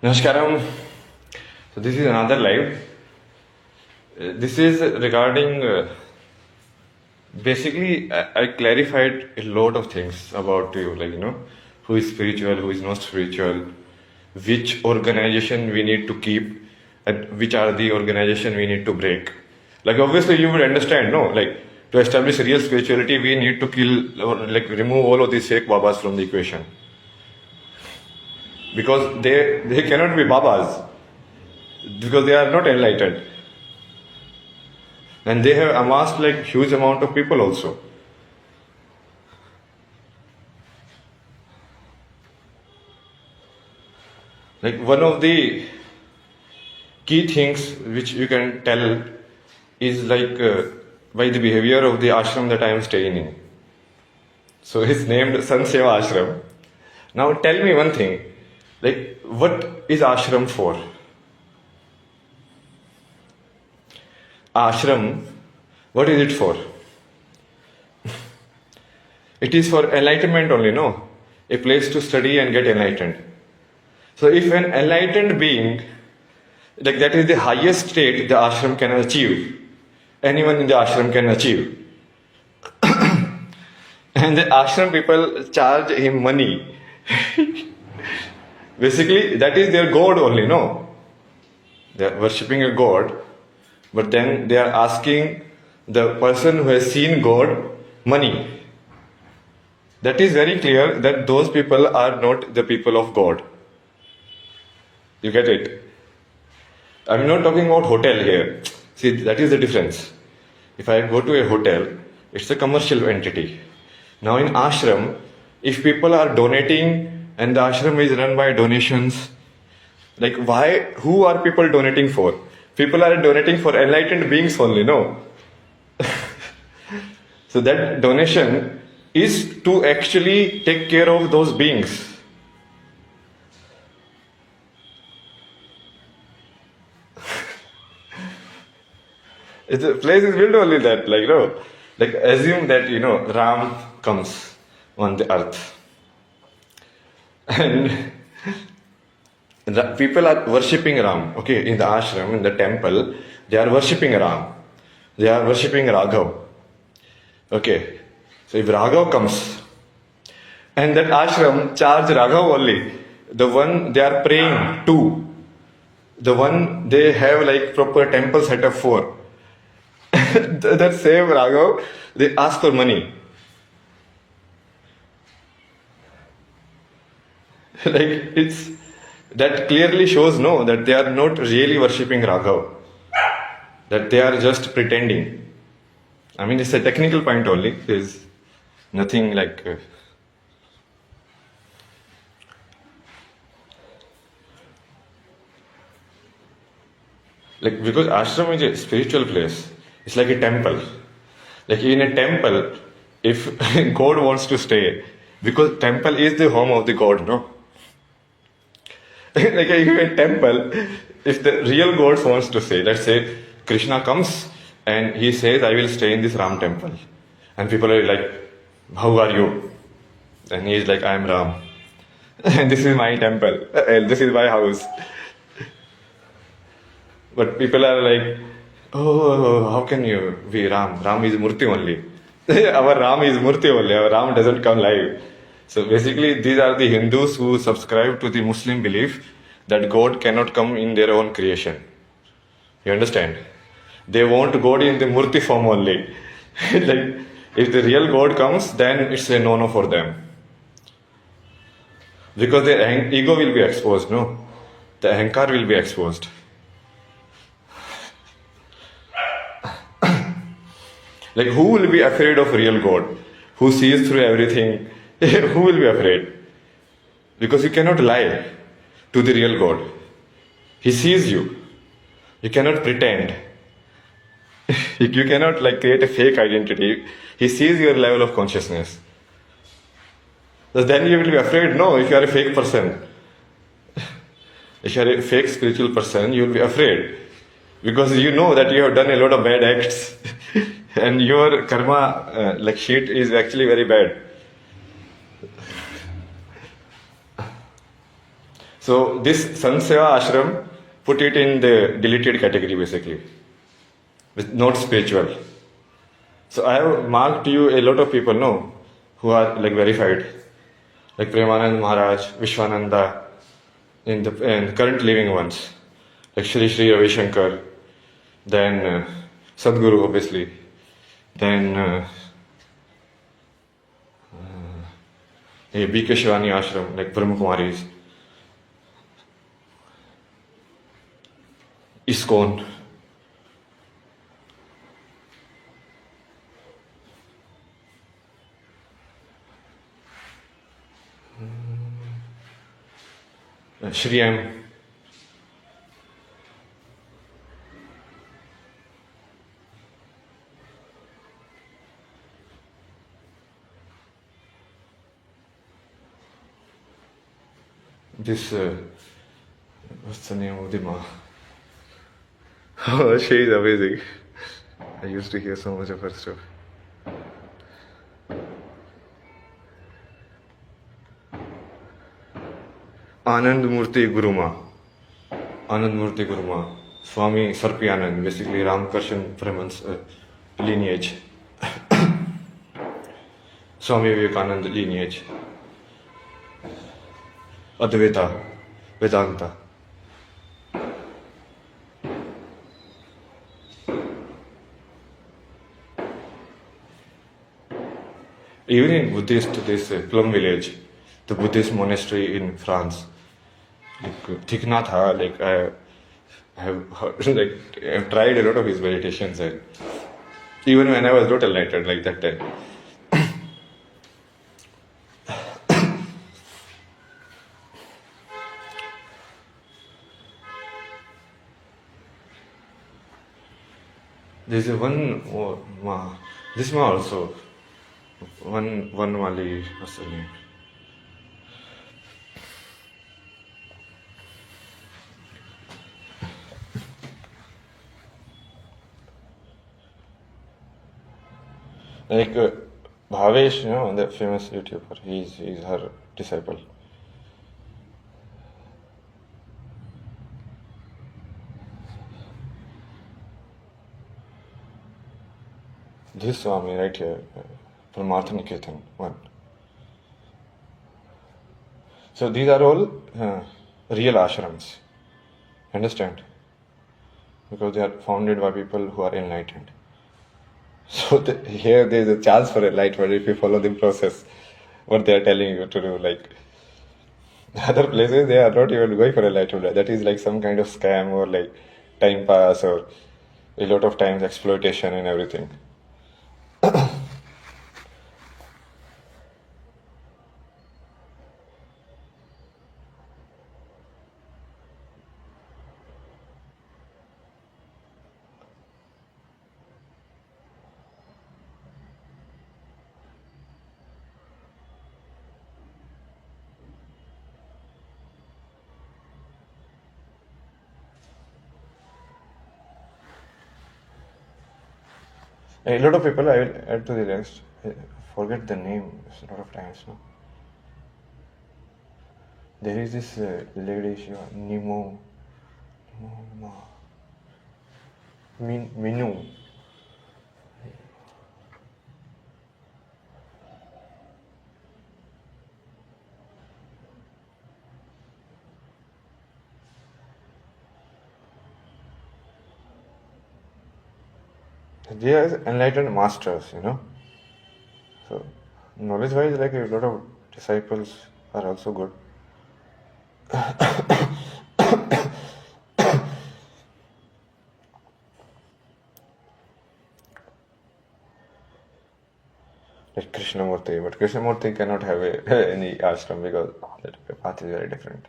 Namaskaram. So this is another live. This is regarding basically I clarified a lot of things about you, like who is spiritual, who is not spiritual, which organization we need to keep, and which are the organization we need to break. Like obviously you would understand, no? Like to establish real spirituality, we need to kill or like remove all of these fake babas from the equation because they cannot be babas because they are not enlightened and they have amassed like huge amount of people also. Like one of the key things which you can tell is like by the behavior of the ashram that I am staying in. So it's named Sant Seva Ashram. Now tell me one thing, like what is ashram for? Ashram, what is it for? It is for enlightenment only, no? A place to study and get enlightened. So if an enlightened being, like that is the highest state the ashram can achieve, anyone in the ashram can achieve. And the ashram people charge him money. Basically, that is their god only, no? They are worshipping a god, but then they are asking the person who has seen God money. That is very clear that those people are not the people of God. You get it? I'm not talking about hotel here. See, that is the difference. If I go to a hotel, it's a commercial entity. Now in ashram, if people are donating and the ashram is run by donations, like why, who are people donating for? People are donating for enlightened beings only, no? So that donation is to actually take care of those beings. The place is built only that, like, like assume that, Ram comes on the earth. And the people are worshipping Ram, okay, in the ashram, in the temple, they are worshipping Ram. They are worshipping Raghav. Okay, so if Raghav comes, and that ashram charge Raghav only, the one they are praying to, the one they have like proper temple set up for, that same Raghav, they ask for money. Like it's, that clearly shows, no, that they are not really worshipping Raghav, that they are just pretending. I mean, it's a technical point only. There's nothing like. Like, because ashram is a spiritual place, it's like a temple. Like in a temple, if God wants to stay, because temple is the home of the God, no? Like in a temple, if the real God wants to stay, let's say Krishna comes and he says, I will stay in this Ram temple. And people are like, how are you? And he is like, I am Ram. And this is my temple. And this is my house. But people are like, oh, how can you be Ram? Ram is Murti only. Our Ram is Murti only. Our Ram doesn't come live. So basically, these are the Hindus who subscribe to the Muslim belief that God cannot come in their own creation. You understand? They want God in the Murti form only. Like, if the real God comes, then it's a no-no for them. Because their ego will be exposed, no? The ahankar will be exposed. Like, who will be afraid of real God? Who sees through everything? Who will be afraid? Because you cannot lie to the real God. He sees you. You cannot pretend. You cannot like create a fake identity. He sees your level of consciousness. So then you will be afraid. No, if you are a fake person, if you are a fake spiritual person, you will be afraid. Because you know that you have done a lot of bad acts. And your karma like sheet is actually very bad. So this Sant Seva ashram put it in the deleted category basically, with not spiritual. So I have marked you a lot of people know who are like verified, like Premanand Maharaj, Vishwananda, in the current living ones, like Shri Shri Ravi Shankar, then Sadhguru obviously, then B.K. Shivani ashram, like Brahma Kumaris, ISKCON. Shri M. This, what's the name of the ma? Oh, she is amazing. I used to hear so much of her stuff. Anand Murti Guruma. Anand Murti Guruma. Swami Sarpi Anand, basically Ramkarshan Brahman's lineage. Swami Vivekananda lineage. Advaita, Vedanta. Even in Buddhist, this Plum village, the Buddhist monastery in France, like Thich Nhat Hanh, like I have heard, like I've tried a lot of his meditations, and even when I was not enlightened, like that time. There's a one ma, this ma also, one Mali, what's the name? Like Bhavesh, you know, that famous YouTuber, he's her disciple. This Swami right here, Paramartha Niketan, one. So these are all real ashrams, understand? Because they are founded by people who are enlightened. So here there is a chance for enlightenment if you follow the process, what they are telling you to do. Like other places, they are not even going for enlightenment. That is like some kind of scam or like time pass or a lot of times exploitation and everything. A lot of people, I will add to the list, forget the name a lot of times. No? There is this lady, she Minu. They are enlightened masters, you know. So, knowledge-wise, like a lot of disciples are also good. Like Krishnamurti, but Krishnamurti cannot have any ashram because that path is very different.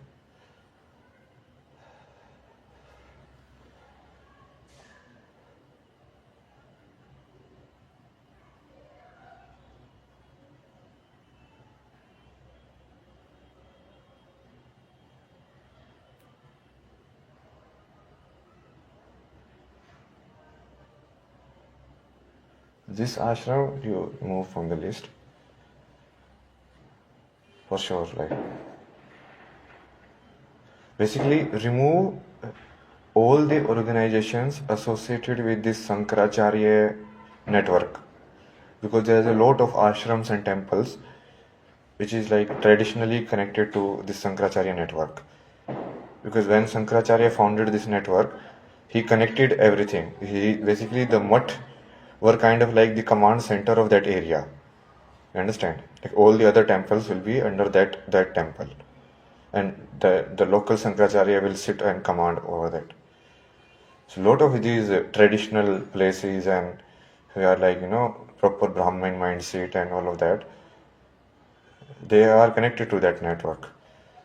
This ashram you remove from the list for sure. Like Basically remove all the organizations associated with this Sankaracharya network, because there's a lot of ashrams and temples which is like traditionally connected to this Sankaracharya network. Because when Sankaracharya founded this network, he connected everything. He basically, the mutt were kind of like the command center of that area. You understand? Like all the other temples will be under that temple, and the local Sankaracharya will sit and command over that. So lot of these traditional places, and we are like proper Brahmin mindset and all of that, they are connected to that network,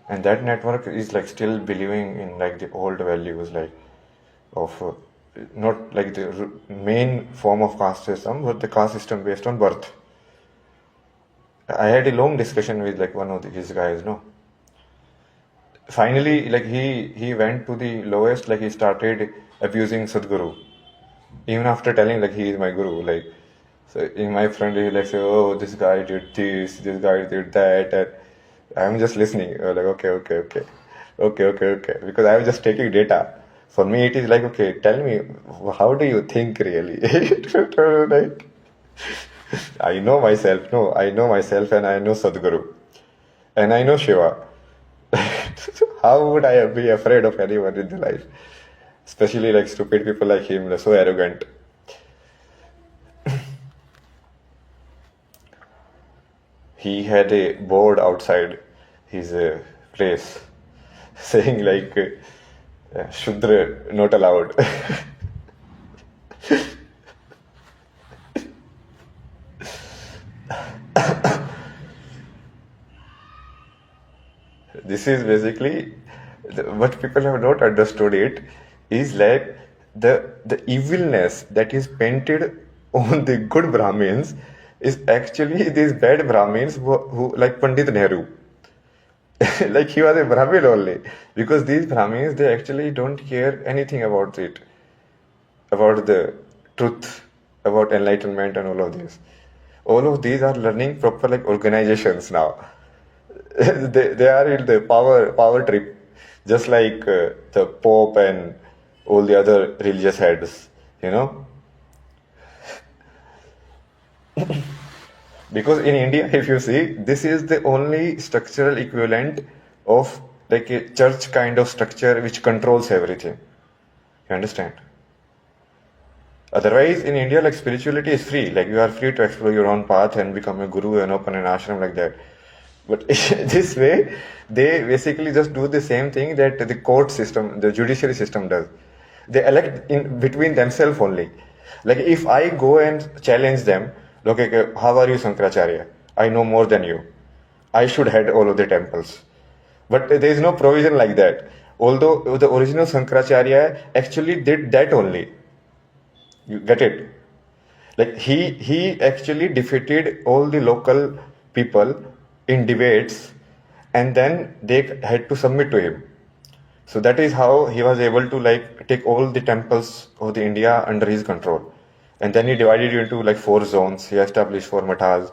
and that network is like still believing in like the old values, like of not like the main form of caste system, but the caste system based on birth. I had a long discussion with like one of his guys. No, finally, like he went to the lowest. Like he started abusing Sadhguru, even after telling like he is my guru. Like, so in my friend he like say, oh, this guy did this guy did that, and I'm just listening. Like okay, because I'm just taking data. For me, it is like, okay, tell me, how do you think really? Like, I know myself. No, I know myself, and I know Sadhguru, and I know Shiva. How would I be afraid of anyone in the life? Especially like stupid people like him, they're so arrogant. He had a board outside his place saying like Shudra not allowed. This is basically what people have not understood. It is like the evilness that is painted on the good Brahmins is actually these bad Brahmins who like Pandit Nehru. Like he was a Brahmin only, because these Brahmins, they actually don't care anything about it, about the truth, about enlightenment and all of this. All of these are learning proper like organizations now. They are in the power trip, just like the Pope and all the other religious heads, you know. Because in India, if you see, this is the only structural equivalent of like a church kind of structure which controls everything. You understand? Otherwise, in India, like spirituality is free. Like you are free to explore your own path and become a guru and open an ashram like that. But this way, they basically just do the same thing that the court system, the judiciary system does. They elect in between themselves only. Like if I go and challenge them, okay, how are you, Sankaracharya? I know more than you. I should head all of the temples. But there is no provision like that. Although the original Sankaracharya actually did that only. You get it? Like he actually defeated all the local people in debates, and then they had to submit to him. So that is how he was able to like take all the temples of the India under his control. And then he divided it into like 4 zones. He established 4 matas,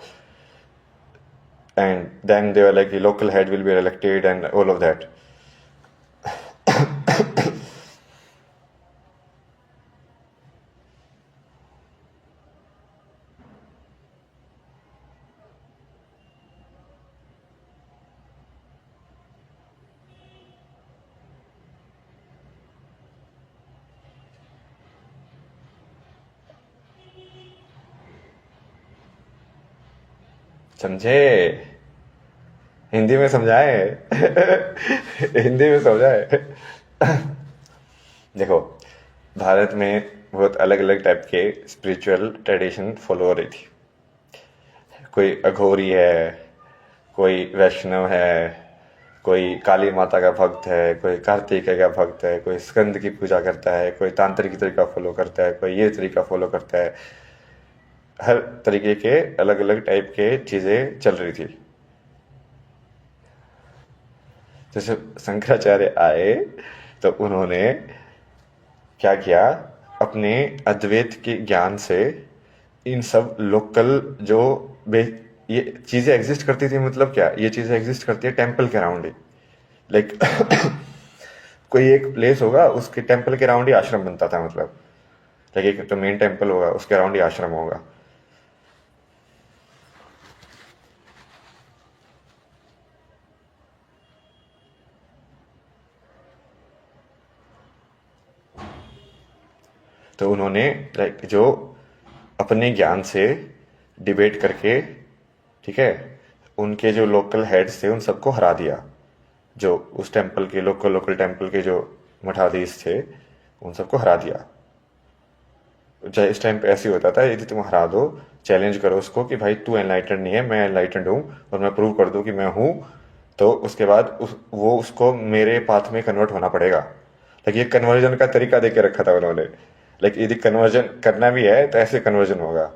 and then they were like the local head will be elected and all of that. समझे? हिंदी में समझाए। हिंदी में समझाए। देखो, भारत में बहुत अलग अलग टाइप के स्पिरिचुअल ट्रेडिशन फॉलो हो रही थी। कोई अघोरी है, कोई वैष्णव है, कोई काली माता का भक्त है, कोई कार्तिकेय का भक्त है, कोई स्कंद की पूजा करता है, कोई तांत्रिक तरीका फॉलो करता है, कोई ये तरीका फॉलो करता है। हर तरीके के अलग अलग टाइप के चीजें चल रही थी। जैसे शंकराचार्य आए तो उन्होंने क्या किया, अपने अद्वैत के ज्ञान से इन सब लोकल जो ये चीजें एग्जिस्ट करती थी, मतलब क्या, ये चीजें एग्जिस्ट करती है टेम्पल के अराउंड ही। लाइक कोई एक प्लेस होगा, उसके टेम्पल के अराउंड ही आश्रम बनता था, मतलब लाइक एक तो मेन टेम्पल होगा, उसके अराउंड ही आश्रम होगा। तो उन्होंने लाइक जो अपने ज्ञान से डिबेट करके, ठीक है, उनके जो लोकल हेड्स थे उन सबको हरा दिया। जो उस टेम्पल के लोकल लोकल टेम्पल के जो मठाधीश थे उन सबको हरा दिया। चाहे इस टाइम पे ऐसे ही होता था, यदि तुम हरा दो, चैलेंज करो उसको कि भाई तू एनलाइटेंड नहीं है, मैं एनलाइटेंड हूँ, और मैं प्रूव कर दूँ कि मैं हूँ, तो उसके बाद वो उसको मेरे पाथ में कन्वर्ट होना पड़ेगा। लाइक ये कन्वर्जन का तरीका दे के रखा था उन्होंने। लाइक यदि कन्वर्जन करना भी है तो ऐसे कन्वर्जन होगा।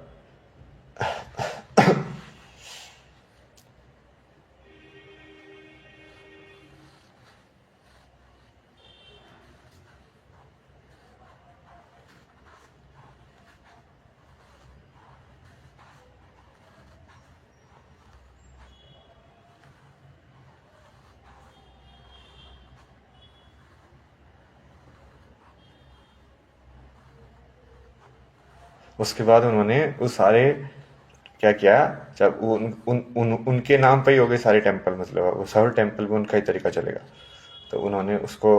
उसके बाद उन्होंने उस सारे क्या किया, जब वो उनके नाम पे ही हो गए सारे टेम्पल, मतलब वो सारे टेम्पल में उनका ही तरीका चलेगा। तो उन्होंने उसको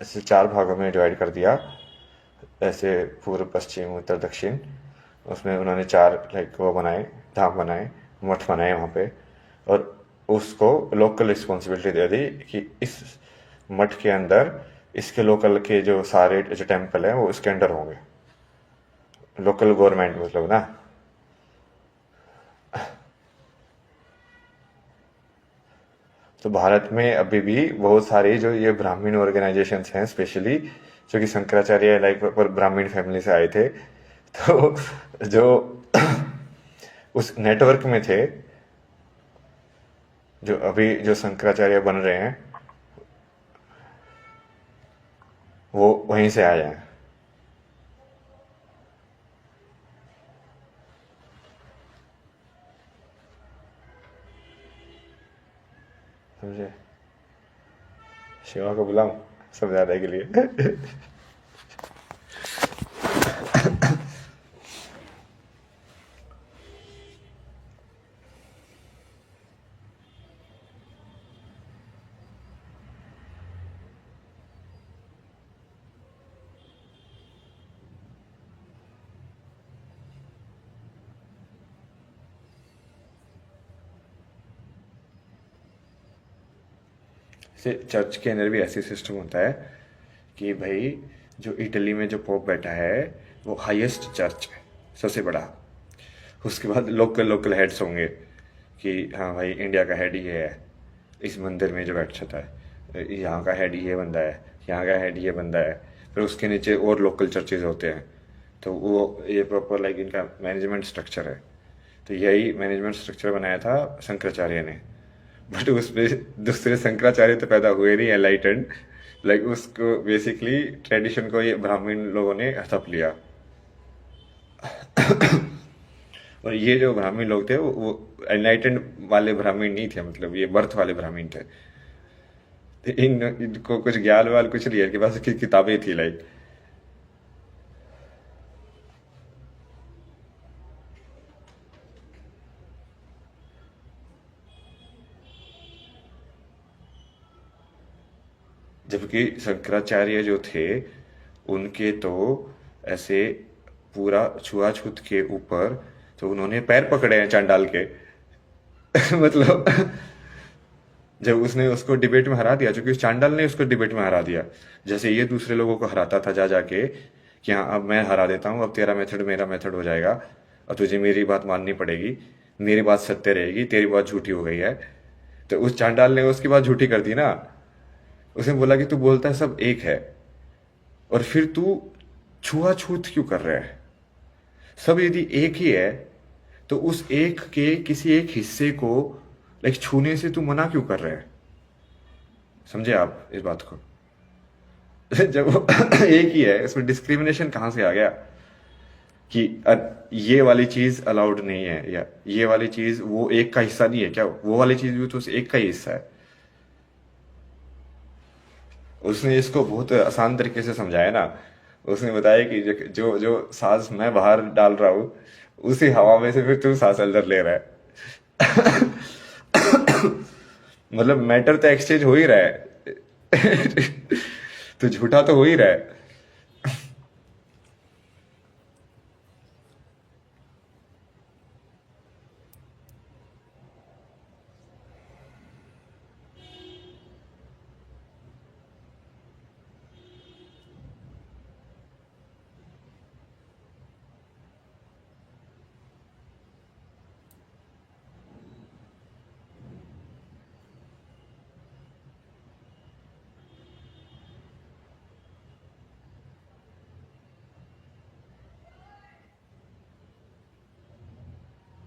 ऐसे 4 भागों में डिवाइड कर दिया, ऐसे पूर्व पश्चिम उत्तर दक्षिण। उसमें उन्होंने 4 लाइक वो बनाए, धाम बनाए, मठ बनाए वहाँ पे, और उसको लोकल रिस्पॉन्सिबिलिटी दे दी कि इस मठ के अंदर इसके लोकल के जो सारे जो टेम्पल हैं वो इसके अंडर होंगे। लोकल गवर्नमेंट मतलब ना। तो भारत में अभी भी बहुत सारे जो ये ब्राह्मण ऑर्गेनाइजेशंस हैं, स्पेशली जो कि शंकराचार्य लाइक पर ब्राह्मण फैमिली से आए थे, तो जो उस नेटवर्क में थे, जो अभी जो शंकराचार्य बन रहे हैं वो वहीं से आए हैं। समझे? शिवा को बुलाऊं समझाने के लिए? से चर्च के अंदर भी ऐसे सिस्टम होता है कि भाई जो इटली में जो पोप बैठा है वो हाईएस्ट चर्च है, सबसे बड़ा। उसके बाद लोकल लोकल हेड्स होंगे कि हाँ भाई इंडिया का हेड ये है, इस मंदिर में जो बैठ जाता है, यहाँ का हेड ये बंदा है, यहाँ का हेड ये बंदा है। फिर उसके नीचे और लोकल चर्चेज होते हैं। तो वो ये प्रॉपर लाइक इनका मैनेजमेंट स्ट्रक्चर है। तो यही मैनेजमेंट स्ट्रक्चर बनाया था शंकराचार्य ने। बट उसमें दूसरे शंकराचार्य तो पैदा हुए नहीं एनलाइटेंड, लाइक उसको बेसिकली ट्रेडिशन को ये ब्राह्मण लोगों ने हड़प लिया। और ये जो ब्राह्मण लोग थे वो एनलाइटेंड वाले ब्राह्मण नहीं थे, मतलब ये बर्थ वाले ब्राह्मण थे। तो इनको कुछ ज्ञान वाल कुछ नहीं है, इनके पास किताबें थी लाइक। जबकि शंकराचार्य जो थे उनके तो ऐसे पूरा छुआछूत के ऊपर, तो उन्होंने पैर पकड़े हैं चांडाल के। मतलब जब उसने उसको डिबेट में हरा दिया, क्योंकि उस चांडाल ने उसको डिबेट में हरा दिया, जैसे ये दूसरे लोगों को हराता था जा जाके कि हाँ अब मैं हरा देता हूँ, अब तेरा मेथड मेरा मेथड हो जाएगा, और तुझे मेरी बात माननी पड़ेगी, मेरी बात सत्य रहेगी, तेरी बात झूठी हो गई है। तो उस चांडाल ने उसकी बात झूठी कर दी ना। उसने बोला कि तू बोलता है सब एक है, और फिर तू छुआछूत क्यों कर रहा है? सब यदि एक ही है तो उस एक के किसी एक हिस्से को लाइक छूने से तू मना क्यों कर रहे हैं? समझे आप इस बात को? जब वो एक ही है, इसमें डिस्क्रिमिनेशन कहां से आ गया कि ये वाली चीज अलाउड नहीं है, या ये वाली चीज वो एक का हिस्सा नहीं है क्या? वो वाली चीज भी तो उस एक का ही हिस्सा है। उसने इसको बहुत आसान तरीके से समझाया ना। उसने बताया कि जो जो सांस मैं बाहर डाल रहा हूँ, उसी हवा में से फिर तू सांस अंदर ले रहा है। मतलब मैटर तो एक्सचेंज हो ही रहा है। तो झूठा तो हो ही रहा है।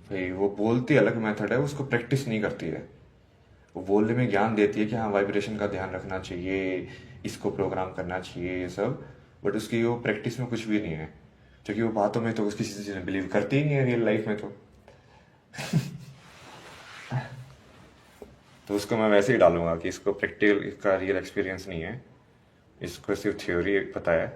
भाई वो बोलती अलग मेथड है, उसको प्रैक्टिस नहीं करती है। वो बोलने में ज्ञान देती है कि हाँ वाइब्रेशन का ध्यान रखना चाहिए, इसको प्रोग्राम करना चाहिए, ये सब। बट उसकी वो प्रैक्टिस में कुछ भी नहीं है, क्योंकि वो बातों में तो उसकी चीजें बिलीव करती ही नहीं है रियल लाइफ में। तो उसको मैं वैसे ही डालूंगा कि इसको प्रैक्टिकल का रियल एक्सपीरियंस नहीं है, इसको सिर्फ थ्योरी पता है।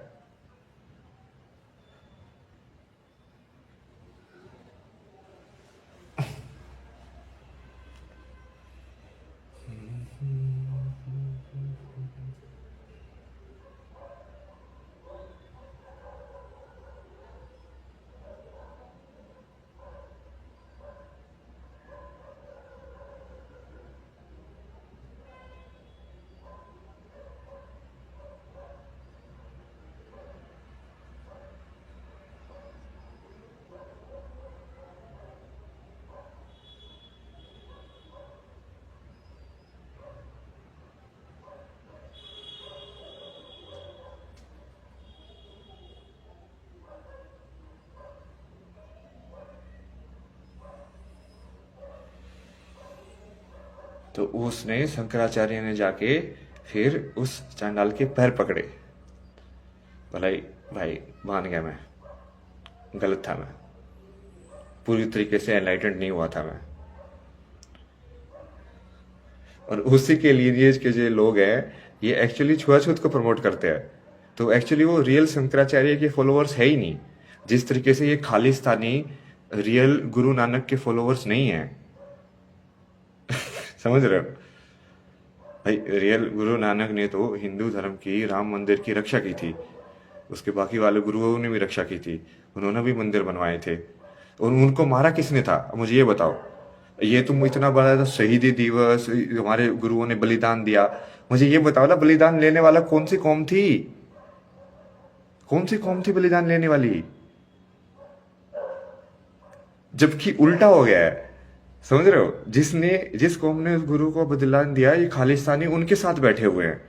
तो उसने शंकराचार्य ने जाके फिर उस चांडाल के पैर पकड़े। भलाई भाई मान गया मैं, गलत था मैं, पूरी तरीके से एनलाइटेंड नहीं हुआ था मैं। और उसी के लिए के जो लोग हैं, ये एक्चुअली छुआछूत को प्रमोट करते हैं। तो एक्चुअली वो रियल शंकराचार्य के फॉलोअर्स है ही नहीं, जिस तरीके से ये खालिस्तानी रियल गुरु नानक के फॉलोअर्स नहीं है। समझ रहे हो भाई? रियल गुरु नानक ने तो हिंदू धर्म की, राम मंदिर की रक्षा की थी, उसके बाकी वाले गुरुओं ने भी रक्षा की थी, उन्होंने भी मंदिर बनवाए थे। और उनको मारा किसने था मुझे ये बताओ? ये तुम इतना बड़ा शहीदी दिवस हमारे गुरुओं ने बलिदान दिया, मुझे ये बताओ ना, बलिदान लेने वाला कौन सी कौम थी? कौन सी कौम थी बलिदान लेने वाली? जबकि उल्टा हो गया है। समझ रहे हो? जिस कौम ने उस गुरु को बलिदान दिया, ये खालिस्तानी उनके साथ बैठे हुए हैं।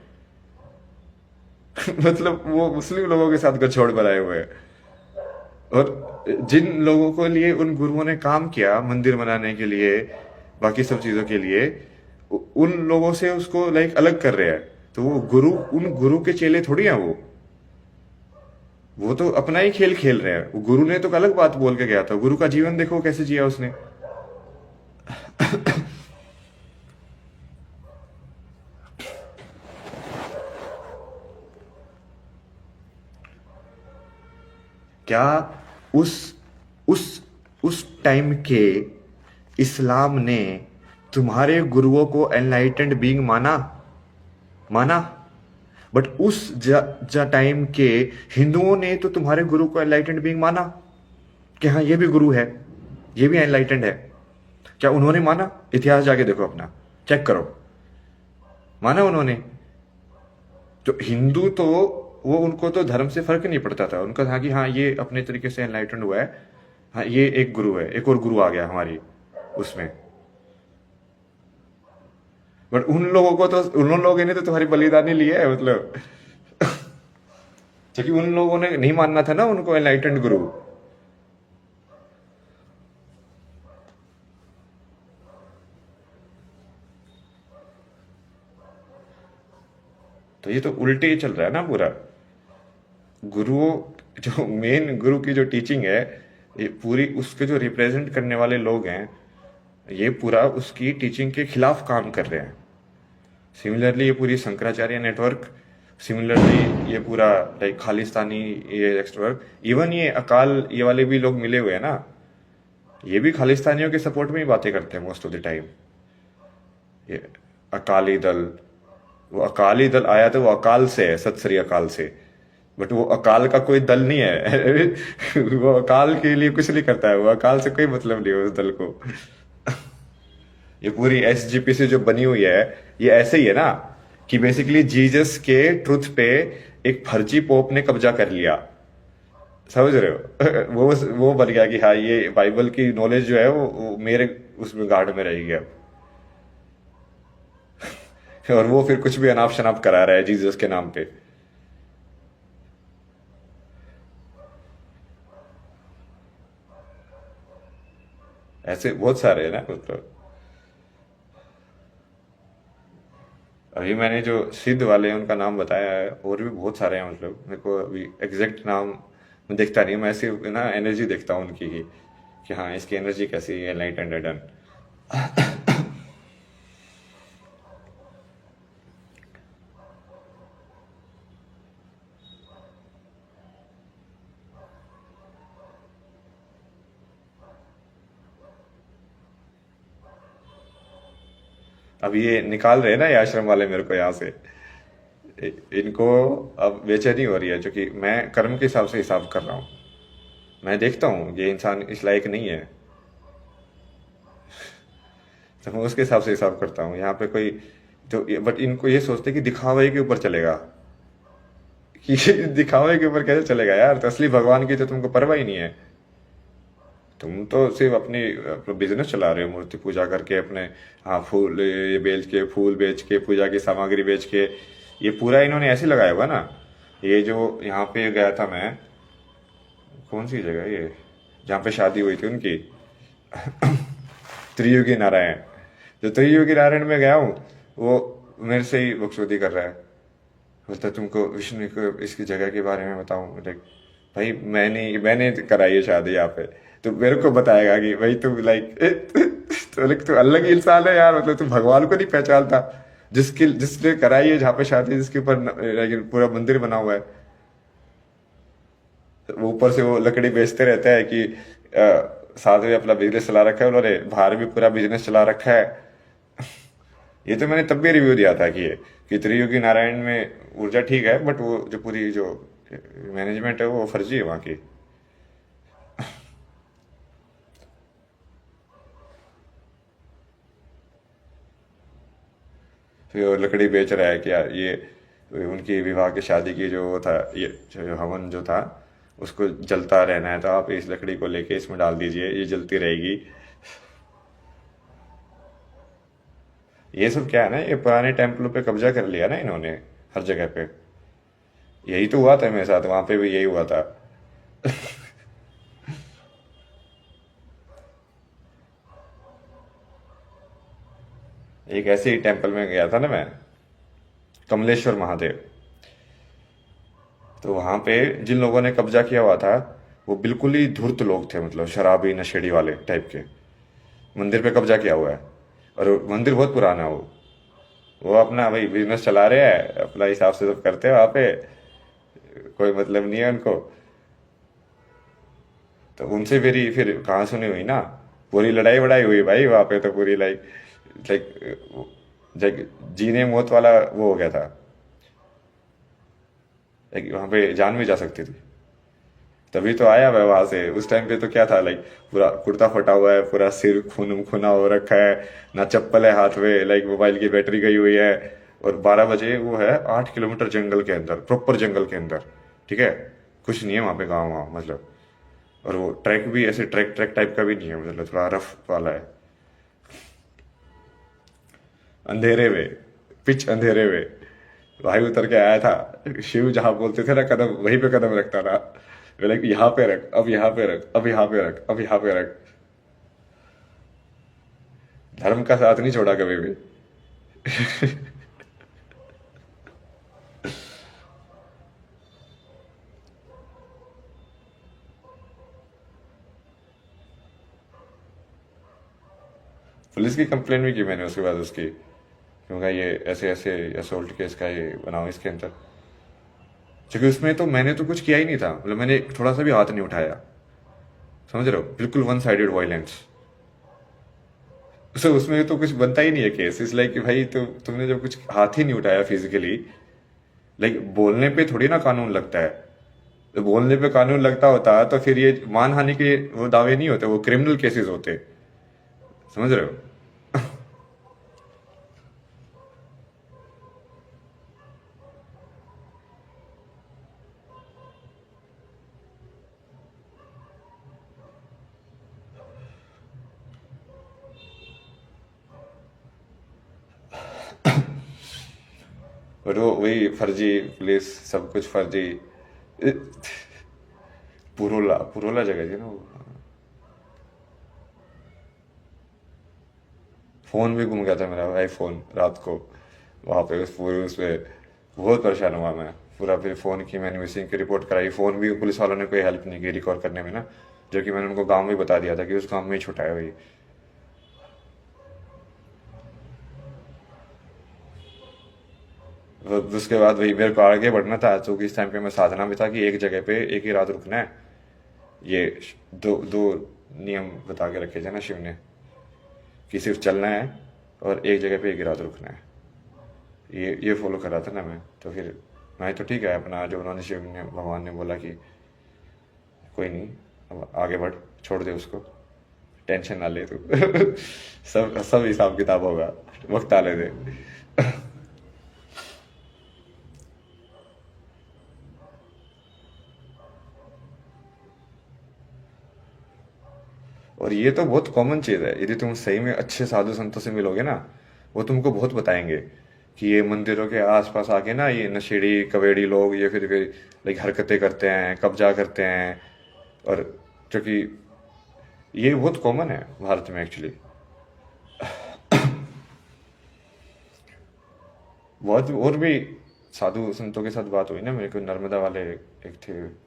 मतलब वो मुस्लिम लोगों के साथ गठजोड़ बनाए हुए हैं। और जिन लोगों को लिए उन गुरुओं ने काम किया मंदिर बनाने के लिए, बाकी सब चीजों के लिए, उन लोगों से उसको लाइक अलग कर रहे हैं। तो वो गुरु, उन गुरु के चेले थोड़ी हैं वो तो अपना ही खेल खेल रहे हैं। वो गुरु ने तो अलग बात बोल के गया था। गुरु का जीवन देखो कैसे जिया उसने। क्या उस उस उस टाइम के इस्लाम ने तुम्हारे गुरुओं को एनलाइटेंड बीइंग माना? माना। बट उस टाइम के हिंदुओं ने तो तुम्हारे गुरु को एनलाइटेंड बीइंग माना कि हाँ ये भी गुरु है, ये भी एनलाइटेंड है। क्या उन्होंने माना? इतिहास जाके देखो अपना, चेक करो, माना उन्होंने? तो हिंदू तो वो, उनको तो धर्म से फर्क नहीं पड़ता था, उनका था कि हाँ ये अपने तरीके से एनलाइटेंड हुआ है, हाँ ये एक गुरु है, एक और गुरु आ गया हमारी उसमें। बट उन लोगों ने तो तुम्हारी बलिदानी लिया है, मतलब। क्योंकि उन लोगों ने नहीं मानना था ना उनको एनलाइटेंड गुरु। तो ये तो उल्टे ही चल रहा है ना पूरा। गुरुओं, जो मेन गुरु की जो टीचिंग है, ये पूरी उसके जो रिप्रेजेंट करने वाले लोग हैं, ये पूरा उसकी टीचिंग के खिलाफ काम कर रहे हैं। सिमिलरली ये पूरी शंकराचार्य नेटवर्क सिमिलरली ये पूरा लाइक खालिस्तानी, ये एक्सट्रोवर्ट, इवन ये अकाल, ये वाले भी लोग मिले हुए हैं ना, ये भी खालिस्तानियों के सपोर्ट में ही बातें करते हैं मोस्ट ऑफ द टाइम। ये अकाली दल, वो अकाली दल आया तो वो अकाल से है, सत श्री अकाल से, बट वो अकाल का कोई दल नहीं है। वो अकाल के लिए कुछ नहीं करता है, वो अकाल से कोई मतलब नहीं है उस दल को। ये पूरी एसजीपीसी जो बनी हुई है, ये ऐसे ही है ना कि बेसिकली जीसस के ट्रुथ पे एक फर्जी पोप ने कब्जा कर लिया, समझ रहे हो? वो बन गया कि हाँ ये बाइबल की नॉलेज जो है वो मेरे उसमें गार्ड में रहेगी अब। और वो फिर कुछ भी अनाप शनाप करा रहा है जीसस के नाम पे। ऐसे बहुत सारे हैं ना, मतलब अभी मैंने जो सिद्ध वाले हैं उनका नाम बताया है, और भी बहुत सारे हैं, मतलब मेरे को अभी एग्जैक्ट नाम मैं देखता नहीं, मैं सिर्फ ना एनर्जी देखता हूँ उनकी कि हाँ इसकी एनर्जी कैसी है, लाइट एंड डन। अब ये निकाल रहे हैं ना ये आश्रम वाले मेरे को यहाँ से, इनको अब बेचैनी हो रही है, जो कि मैं कर्म के हिसाब से हिसाब कर रहा हूँ। मैं देखता हूँ ये इंसान इस लायक नहीं है, तो मैं उसके हिसाब से हिसाब करता हूँ। यहाँ पे कोई तो, बट इनको ये सोचते कि दिखावे के ऊपर चलेगा, कि दिखावे के ऊपर कैसे चलेगा यार, तो असली भगवान की तो तुमको परवाह ही नहीं है। तुम तो सिर्फ अपनी बिजनेस चला रहे हो, मूर्ति पूजा करके अपने, हाँ फूल ये बेच के, फूल बेच के, पूजा की सामग्री बेच के, ये पूरा इन्होंने ऐसे लगाया हुआ ना। ये जो यहाँ पे गया था मैं, कौन सी जगह ये जहाँ पे शादी हुई थी उनकी, त्रियुगी नारायण, जो त्रियुगी नारायण में गया हूँ, वो मेरे से ही बकचोदी कर रहा है, बोलता तुमको विष्णु को इसकी जगह के बारे में बताऊं। लाइक भाई मैंने कराई है शादी यहाँ पे, तो मेरे को बताएगा कि भाई तू लाइक तो अलग ही इंसान है यार, मतलब तू भगवान को नहीं पहचानता, जिसने कराई है जहाँ पे शादी, जिसके ऊपर पूरा मंदिर बना हुआ है। वो ऊपर से वो लकड़ी बेचते रहता है कि साथ में अपना बिजनेस चला रखा है उन्होंने, बाहर भी पूरा बिजनेस चला रखा है। ये तो मैंने तब भी रिव्यू दिया था कि त्रियुगी नारायण में ऊर्जा ठीक है, बट वो जो पूरी जो मैनेजमेंट है वो फर्जी है वहाँ की। फिर वो लकड़ी बेच रहा है कि यार ये उनकी विवाह की शादी की जो वो था, ये जो हवन जो था, उसको जलता रहना है, तो आप इस लकड़ी को लेके इसमें डाल दीजिए, ये जलती रहेगी। ये सब क्या है ना, ये पुराने टेम्पलों पे कब्जा कर लिया ना इन्होंने हर जगह पे। यही तो हुआ था मेरे साथ, वहां पे भी यही हुआ था। एक ऐसे ही टेम्पल में गया था ना मैं, कमलेश्वर महादेव। तो वहां पे जिन लोगों ने कब्जा किया हुआ था, वो बिल्कुल ही धूर्त लोग थे, मतलब शराबी नशेड़ी वाले टाइप के। मंदिर पे कब्जा किया हुआ है, और मंदिर बहुत पुराना है वो अपना भाई बिजनेस चला रहे हैं, अपना हिसाब से सब करते हैं वहां पे, कोई मतलब नहीं है उनको। तो उनसे फिर कहाँ सुनी हुई ना, पूरी लड़ाई वड़ाई हुई भाई वहां पे, तो पूरी लाइक लाइक जीने मौत वाला वो हो गया था। लाइक वहां पे जान भी जा सकती थी। तभी तो आया मैं वहां से, उस टाइम पे तो क्या था, लाइक पूरा कुर्ता फटा हुआ है, पूरा सिर खून खुना हो रखा है, ना चप्पल है हाथ में, लाइक मोबाइल की बैटरी गई हुई है। और 12 बजे वो है 8 किलोमीटर जंगल के अंदर, प्रॉपर जंगल के अंदर, ठीक है, कुछ नहीं है वहां पे गाँव वाँव मतलब। और वो ट्रैक भी ऐसे ट्रैक ट्रैक टाइप का भी नहीं है, मतलब थोड़ा रफ वाला है, अंधेरे में, पिच अंधेरे में। भाई उतर के आया था, शिव जहां बोलते थे ना कदम, वहीं पे कदम रखता था। बोले कि यहाँ पे रख, अब यहाँ पे रख, अब यहाँ पे रख, अब यहाँ पे रख। धर्म का साथ नहीं छोड़ा कभी भी। पुलिस की कंप्लेन भी की मैंने उसके बाद उसकी, क्योंकि ये ऐसे ऐसे असोल्ट केस का ये बनाओ इसके अंदर। क्योंकि उसमें तो मैंने तो कुछ किया ही नहीं था, मतलब मैंने थोड़ा सा भी हाथ नहीं उठाया, समझ रहे हो, बिल्कुल वन साइडेड वायलेंस। सो उसमें तो कुछ बनता ही नहीं है केस, इस लाइक कि भाई तो तुमने जब कुछ हाथ ही नहीं उठाया फिजिकली, लाइक बोलने पे थोड़ी ना कानून लगता है। तो बोलने पे कानून लगता होता तो फिर ये मानहानि के वो दावे नहीं होते, वो क्रिमिनल केसेस होते, समझ रहे हो। और वो वही फर्जी पुलिस, सब कुछ फर्जी। पुरोला पुरोला जगह थी ना वो। फोन भी गुम गया था मेरा आईफोन रात को, वहां पे उस पूरे उस पे बहुत परेशान हुआ मैं पूरा। फिर फोन की मैंने मिसिंग की रिपोर्ट कराई, फोन भी पुलिस वालों ने कोई हेल्प नहीं की रिकॉर्ड करने में ना, जो कि मैंने उनको गांव में बता दिया था कि उस गांव में ही छुटा है भाई। उसके बाद वही मेरे को आगे बढ़ना था, क्योंकि इस टाइम पे मैं साधना में था कि एक जगह पे एक ही रात रुकना है। ये दो दो नियम बता के रखे थे ना शिव ने, कि सिर्फ चलना है और एक जगह पे एक ही रात रुकना है। ये फॉलो कर रहा था ना मैं, तो फिर मैं तो ठीक है अपना, जो उन्होंने शिव ने भगवान ने बोला कि कोई नहीं, अब आगे बढ़, छोड़ दे उसको, टेंशन ना ले तू। सब सब हिसाब किताब होगा, वक्त आने दे। और ये तो बहुत कॉमन चीज है, यदि तुम सही में अच्छे साधु संतों से मिलोगे ना, वो तुमको बहुत बताएंगे कि ये मंदिरों के आसपास आके ना ये नशेड़ी कवेड़ी लोग ये फिर लाइक हरकतें करते हैं, कब्जा करते हैं। और क्योंकि ये बहुत कॉमन है भारत में एक्चुअली। बहुत और भी साधु संतों के साथ बात हुई ना मेरे को, नर्मदा वाले एक थे,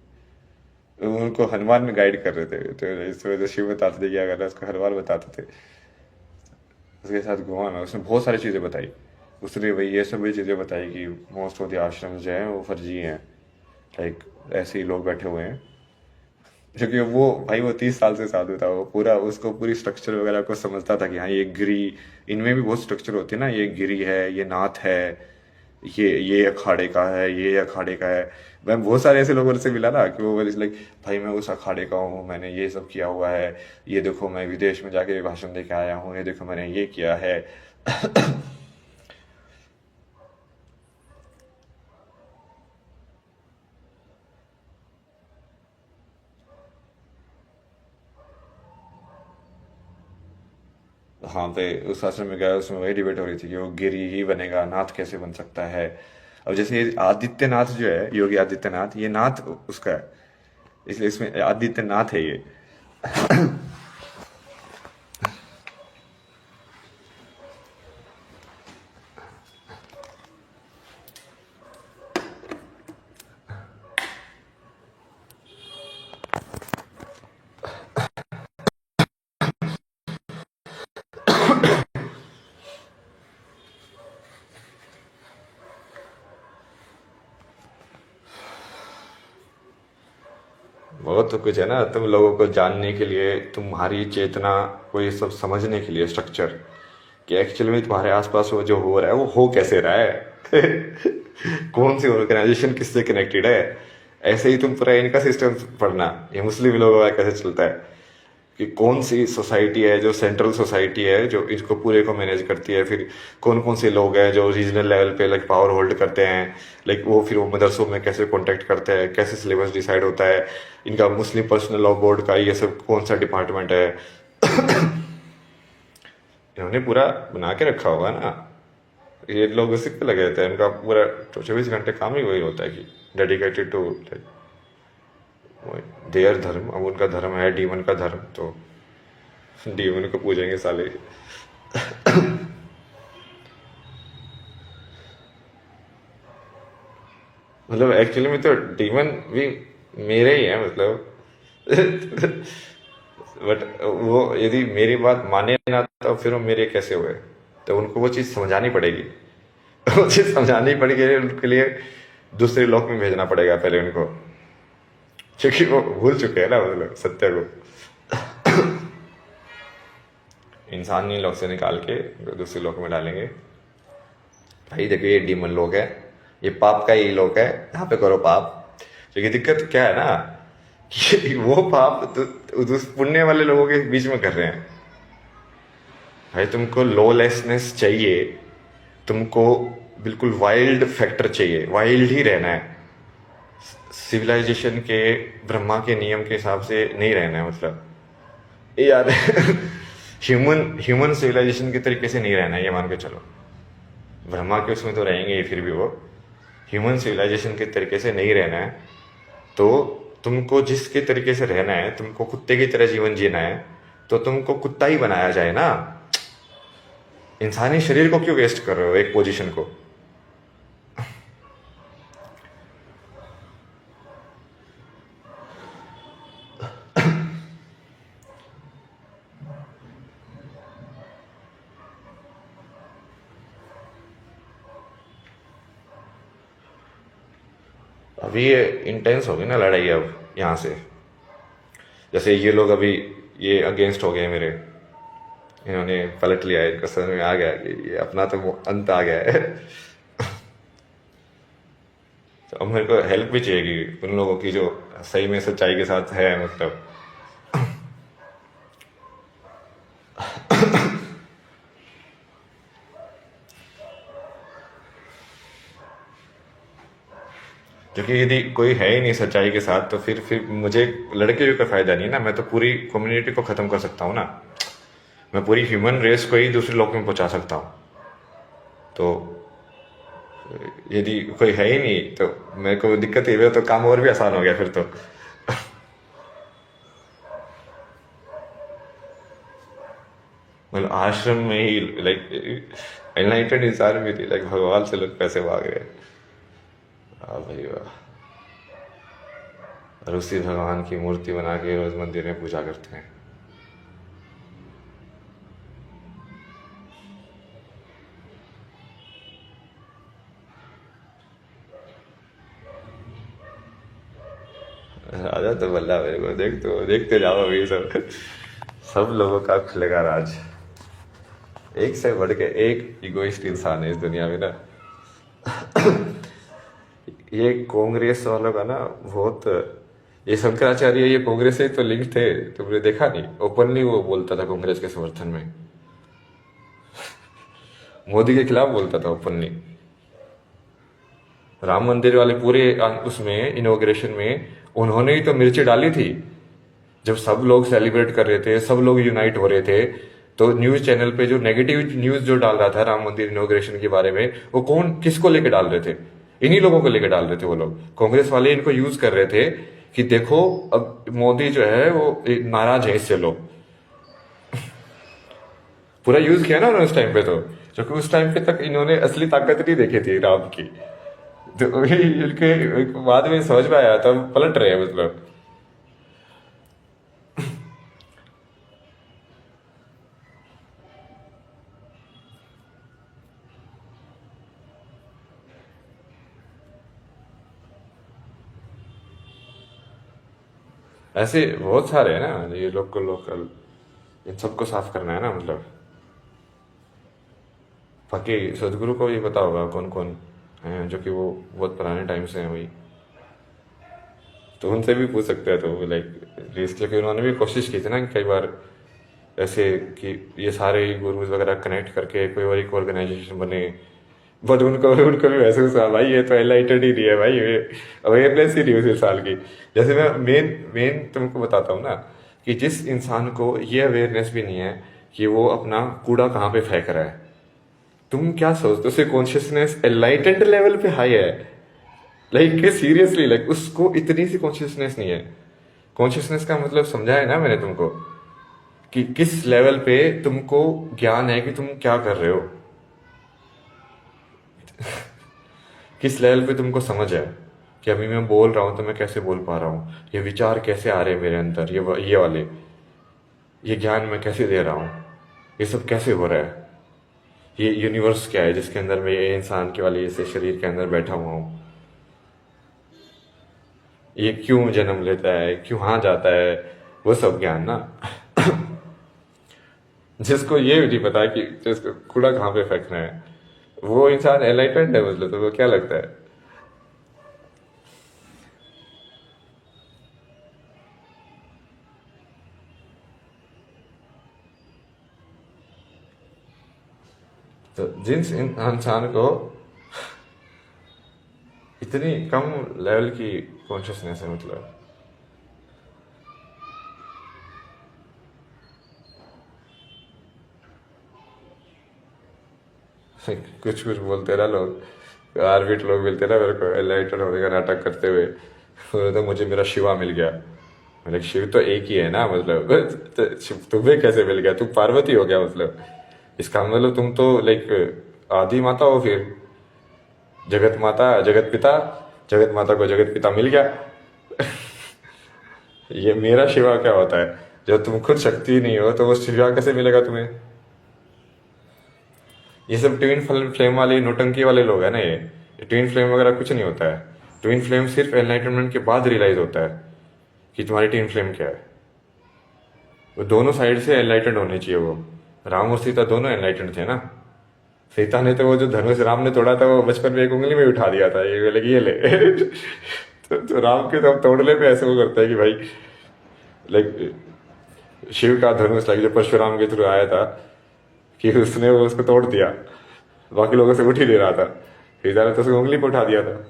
उनको हनुमान में गाइड कर रहे थे, तो इस वजह से शिव बताते थे क्या करना है, उसको हनुमान बताते थे। उसके साथ घुमा मैं, उसने बहुत सारी चीज़ें बताई। उसने वही ये सब भी चीज़ें बताई कि मोस्ट ऑफ द आश्रम जो है वो फर्जी हैं, लाइक ऐसे ही लोग बैठे हुए हैं। क्योंकि वो भाई वो 30 साल से साधु था, वो पूरा उसको पूरी स्ट्रक्चर वगैरह को समझता था कि हाँ ये गिरी, इनमें भी बहुत स्ट्रक्चर होती है ना, ये गिरी है, ये नाथ है, ये अखाड़े का है, ये अखाड़े का है। मैं बहुत सारे ऐसे लोगों से मिला ना कि वो लाइक भाई मैं उस अखाड़े का हूँ, मैंने ये सब किया हुआ है, ये देखो मैं विदेश में जाके भाषण दे के आया हूँ, ये देखो मैंने ये किया है। हाँ पे उस आश्रम में गया, उसमें वही डिबेट हो रही थी कि वो गिरी ही बनेगा, नाथ कैसे बन सकता है। अब जैसे ये आदित्यनाथ जो है, योगी आदित्यनाथ, ये नाथ उसका है, इसलिए इसमें आदित्यनाथ है ये। बहुत तो कुछ है ना, तुम लोगों को जानने के लिए, तुम्हारी चेतना को ये सब समझने के लिए स्ट्रक्चर, कि एक्चुअल में तुम्हारे आसपास वो जो हो रहा है वो हो कैसे रहा है। कौन सी ऑर्गेनाइजेशन किससे कनेक्टेड है। ऐसे ही तुम पूरा इनका सिस्टम पढ़ना, ये मुस्लिम लोगों का कैसे चलता है, कि कौन सी सोसाइटी है जो सेंट्रल सोसाइटी है जो इसको पूरे को मैनेज करती है, फिर कौन कौन से लोग हैं जो रीजनल लेवल पे लाइक पावर होल्ड करते हैं, लाइक वो फिर वो मदरसों में कैसे कॉन्टेक्ट करते हैं, कैसे सिलेबस डिसाइड होता है, इनका मुस्लिम पर्सनल लॉ बोर्ड का ये सब कौन सा डिपार्टमेंट है। इन्होंने पूरा बना के रखा होगा ना, ये लोग उसी पे लगे रहते हैं, इनका पूरा 24 घंटे काम ही वही होता है कि डेडिकेटेड टू देयर धर्म। अब उनका धर्म है डीमन का धर्म, तो डीमन को पूजेंगे साले। मतलब एक्चुअली में तो डीमन भी मेरे ही है मतलब। बट वो यदि मेरी बात माने ना तो फिर वो मेरे कैसे हुए, तो उनको वो चीज़ समझानी पड़ेगी। वो चीज़ समझानी पड़ेगी उनके लिए, दूसरे लोक में भेजना पड़ेगा पहले उनको, क्योंकि वो भूल चुके हैं ना वो लोग सत्य को। इंसानी लोक से निकाल के दूसरे लोक में डालेंगे। भाई देखो ये डीमन लोक है, ये पाप का ही लोक है, यहाँ पे करो पाप। क्योंकि दिक्कत क्या है ना कि वो पाप तो उस पुण्य वाले लोगों के बीच में कर रहे हैं। भाई तुमको लॉलेसनेस चाहिए, तुमको बिल्कुल वाइल्ड फैक्टर चाहिए, वाइल्ड ही रहना है, सिविलाइजेशन के ब्रह्मा के नियम के हिसाब से नहीं रहना है। मतलब यार ह्यूमन सिविलाइजेशन के तरीके से नहीं रहना है, ये मान के चलो। ब्रह्मा के उसमें तो रहेंगे ही, फिर भी वो ह्यूमन सिविलाइजेशन के तरीके से नहीं रहना है। तो तुमको जिसके तरीके से रहना है, तुमको कुत्ते की तरह जीवन जीना है, तो तुमको कुत्ता ही बनाया जाए ना। इंसानी शरीर को क्यों वेस्ट कर रहे हो एक पोजीशन को? अभी ये इंटेंस होगी ना लड़ाई अब यहाँ से। जैसे ये लोग अभी ये अगेंस्ट हो गए मेरे, इन्होंने पलट लिया, इनको समझ में आ गया कि ये अपना तो अंत आ गया है। तो अब मेरे को हेल्प भी चाहिए कि उन लोगों की जो सही में सच्चाई के साथ है, मतलब क्योंकि यदि कोई है ही नहीं सच्चाई के साथ, तो फिर मुझे लड़के भी कोई फायदा नहीं है ना। मैं तो पूरी कम्युनिटी को खत्म कर सकता हूँ ना, मैं पूरी ह्यूमन रेस को ही दूसरे लोग में पहुंचा सकता हूँ। तो यदि कोई है ही नहीं तो मेरे को दिक्कत ही है, तो काम और भी आसान हो गया फिर तो। मतलब आश्रम में ही लाइक एनलाइटेड इंसान भी थी, लाइक भगवान से लोग पैसे मांग रहे हैं। वाह भाई वाह। और उसी भगवान की मूर्ति बना के रोज मंदिर में पूजा करते हैं। राजा तो बल्ला मेरे को, देखते जाओ अभी सब लोगों का खुलेगा राज। एक से बढ़ के एक इगोइस्ट इंसान है इस दुनिया में ना। ये कांग्रेस वालों का ना बहुत, ये शंकराचार्य ये कांग्रेस से तो लिंक थे, तुमने देखा नहीं? ओपनली वो बोलता था कांग्रेस के समर्थन में, मोदी के खिलाफ बोलता था ओपनली। राम मंदिर वाले पूरे उसमें इनॉग्रेशन में उन्होंने ही तो मिर्ची डाली थी। जब सब लोग सेलिब्रेट कर रहे थे, सब लोग यूनाइट हो रहे थे, तो न्यूज चैनल पे जो नेगेटिव न्यूज जो डाल रहा था राम मंदिर इनॉग्रेशन के बारे में, वो कौन किसको लेके डाल रहे थे? इन्हीं लोगों को लेके डाल रहे थे वो लोग। कांग्रेस वाले इनको यूज कर रहे थे कि देखो अब मोदी जो है वो नाराज है इससे लोग। पूरा यूज किया ना उन्होंने उस टाइम पे, तो क्योंकि उस टाइम पे तक इन्होंने असली ताकत नहीं देखी थी राम की। तो वही इनके बाद में समझ में आया, तब पलट रहे हैं मतलब। ऐसे बहुत सारे हैं ना ये लोकल लोकल, इन सबको साफ करना है ना मतलब। बाकी सदगुरु को भी पता होगा कौन कौन हैं, जो कि वो बहुत पुराने टाइम से हैं वही, तो उनसे भी पूछ सकते हैं। तो लाइक इसलिए उन्होंने भी कोशिश की थी ना कि कई बार ऐसे कि ये सारे गुरुज वगैरह कनेक्ट करके कोई और एक ऑर्गेनाइजेशन बने, बट उनको उनको भी महसूस हुआ भाई ये तो एनलाइटेड ही नहीं है भाई, ये अवेयरनेस ही नहीं उस इंसान की। जैसे मैं मेन मेन तुमको बताता हूँ ना कि जिस इंसान को ये अवेयरनेस भी नहीं है कि वो अपना कूड़ा कहाँ पे फेंक रहा है, तुम क्या सोचते हो? उसे कॉन्शियसनेस एनलाइटेड लेवल पे हाई है, लाइक सीरियसली, लाइक उसको इतनी सी कॉन्शियसनेस नहीं है। कॉन्शियसनेस का मतलब समझा है ना मैंने तुमको, कि किस लेवल पे तुमको ज्ञान है कि तुम क्या कर रहे हो, किस लेवल पे तुमको समझ है कि अभी मैं बोल रहा हूं तो मैं कैसे बोल पा रहा हूँ, ये विचार कैसे आ रहे हैं मेरे अंदर, ये वाले, ये ज्ञान मैं कैसे दे रहा हूँ, ये सब कैसे हो रहा है, ये यूनिवर्स क्या है जिसके अंदर मैं ये इंसान के वाले ऐसे शरीर के अंदर बैठा हुआ हूँ। ये क्यों जन्म लेता है, क्यों वहां जाता है, वो सब ज्ञान ना। जिसको ये नहीं पता कि जिसको कूड़ा कहाँ पे फेंकना है, वो इंसान एनलाइटेंड है, मतलब तो वो क्या लगता है। तो जिस इंसान को इतनी कम लेवल की कॉन्शियसनेस है, मतलब कुछ कुछ बोलते ना लोग, आर्बिट लोग मिलते ना मेरे को एनलाइटन होने का नाटक करते हुए, बोले तो मुझे मेरा शिवा मिल गया। मतलब शिव तो एक ही है ना, मतलब तो शिव तुम्हें कैसे मिल गया, तुम पार्वती हो गया मतलब। इसका मतलब तुम तो लाइक आदि माता हो फिर, जगत माता, जगत पिता, जगत माता को जगत पिता मिल गया। ये मेरा शिवा क्या होता है, जब तुम खुद शक्ति नहीं हो तो वो शिवा कैसे मिलेगा तुम्हें। ये सब ट्विन फ्लेम वाले नोटंकी वाले लोग हैं ना, ये ट्विन फ्लेम वगैरह कुछ नहीं होता है। ट्विन फ्लेम सिर्फ एनलाइटनमेंट के बाद रियलाइज होता है कि तुम्हारी ट्विन फ्लेम क्या है। वो दोनों साइड से एनलाइटेंड होने चाहिए। वो राम और सीता दोनों एनलाइटेंड थे ना। सीता ने तो वो जो धनुष राम ने तोड़ा था, वो बचपन में एक उंगली में उठा दिया था, ये लगी ये ले। तो राम के तो तोड़ने पे ऐसे वो करता है कि भाई लाइक शिव का धनुष लाइक जो परशुराम के थ्रू आया था, कि उसने वो उसको तोड़ दिया, बाकी लोगों से उठ ही नहीं रहा था, सीता ने तो उसको उंगली पे उठा दिया था।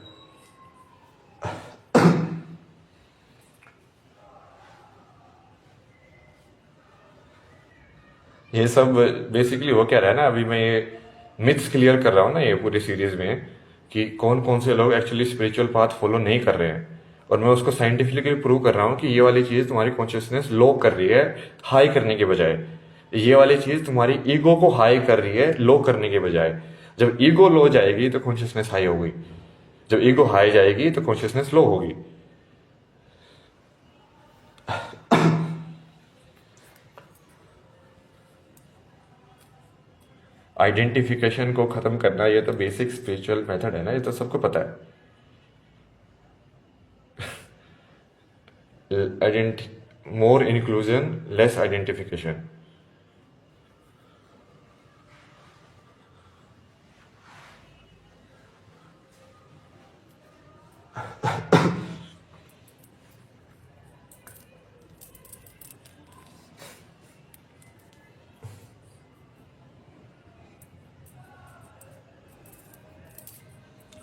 ये सब बेसिकली वो क्या रहा है ना, अभी मैं ये मिथ्स क्लियर कर रहा हूँ ना ये पूरी सीरीज में, कि कौन कौन से लोग एक्चुअली स्पिरिचुअल पाथ फॉलो नहीं कर रहे हैं। और मैं उसको साइंटिफिकली प्रूव कर रहा हूँ कि ये वाली चीज तुम्हारी कॉन्शियसनेस लो कर रही है, हाई करने के बजाय। ये वाली चीज तुम्हारी ईगो को हाई कर रही है, लो करने के बजाय। जब ईगो लो जाएगी तो कॉन्शियसनेस हाई होगी, जब ईगो हाई जाएगी तो कॉन्शियसनेस लो होगी। आइडेंटिफिकेशन को खत्म करना, ये तो बेसिक स्पिरिचुअल मेथड है ना, ये तो सबको पता है। मोर इंक्लूजन, लेस आइडेंटिफिकेशन।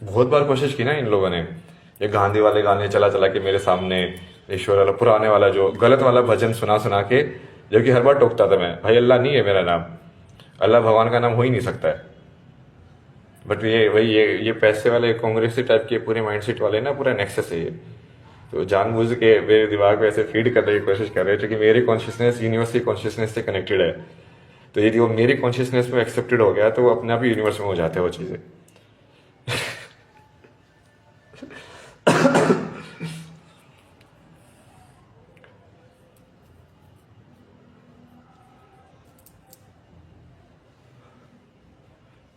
बहुत बार कोशिश की ना इन लोगों ने, ये गांधी वाले गाने चला चला के मेरे सामने, ईश्वर वाला पुराने वाला जो गलत वाला भजन सुना सुना के, जो कि हर बार टोकता था मैं, भाई अल्लाह नहीं है मेरा नाम, अल्लाह भगवान का नाम हो ही नहीं सकता है। बट ये वही ये पैसे वाले कांग्रेसी टाइप के पूरे माइंडसेट वाले ना, पूरा नेक्सस है ये। तो जानबूझ के मेरे दिमाग में ऐसे फीड करने की कोशिश कर रहे हैं, क्योंकि मेरी कॉन्शियसनेस यूनिवर्स की कॉन्शियसनेस से कनेक्टेड है। तो यदि वो मेरी कॉन्शियसनेस में एक्सेप्टेड हो गया तो वो अपने आप ही यूनिवर्स में हो जाते हैं वो चीज़ें।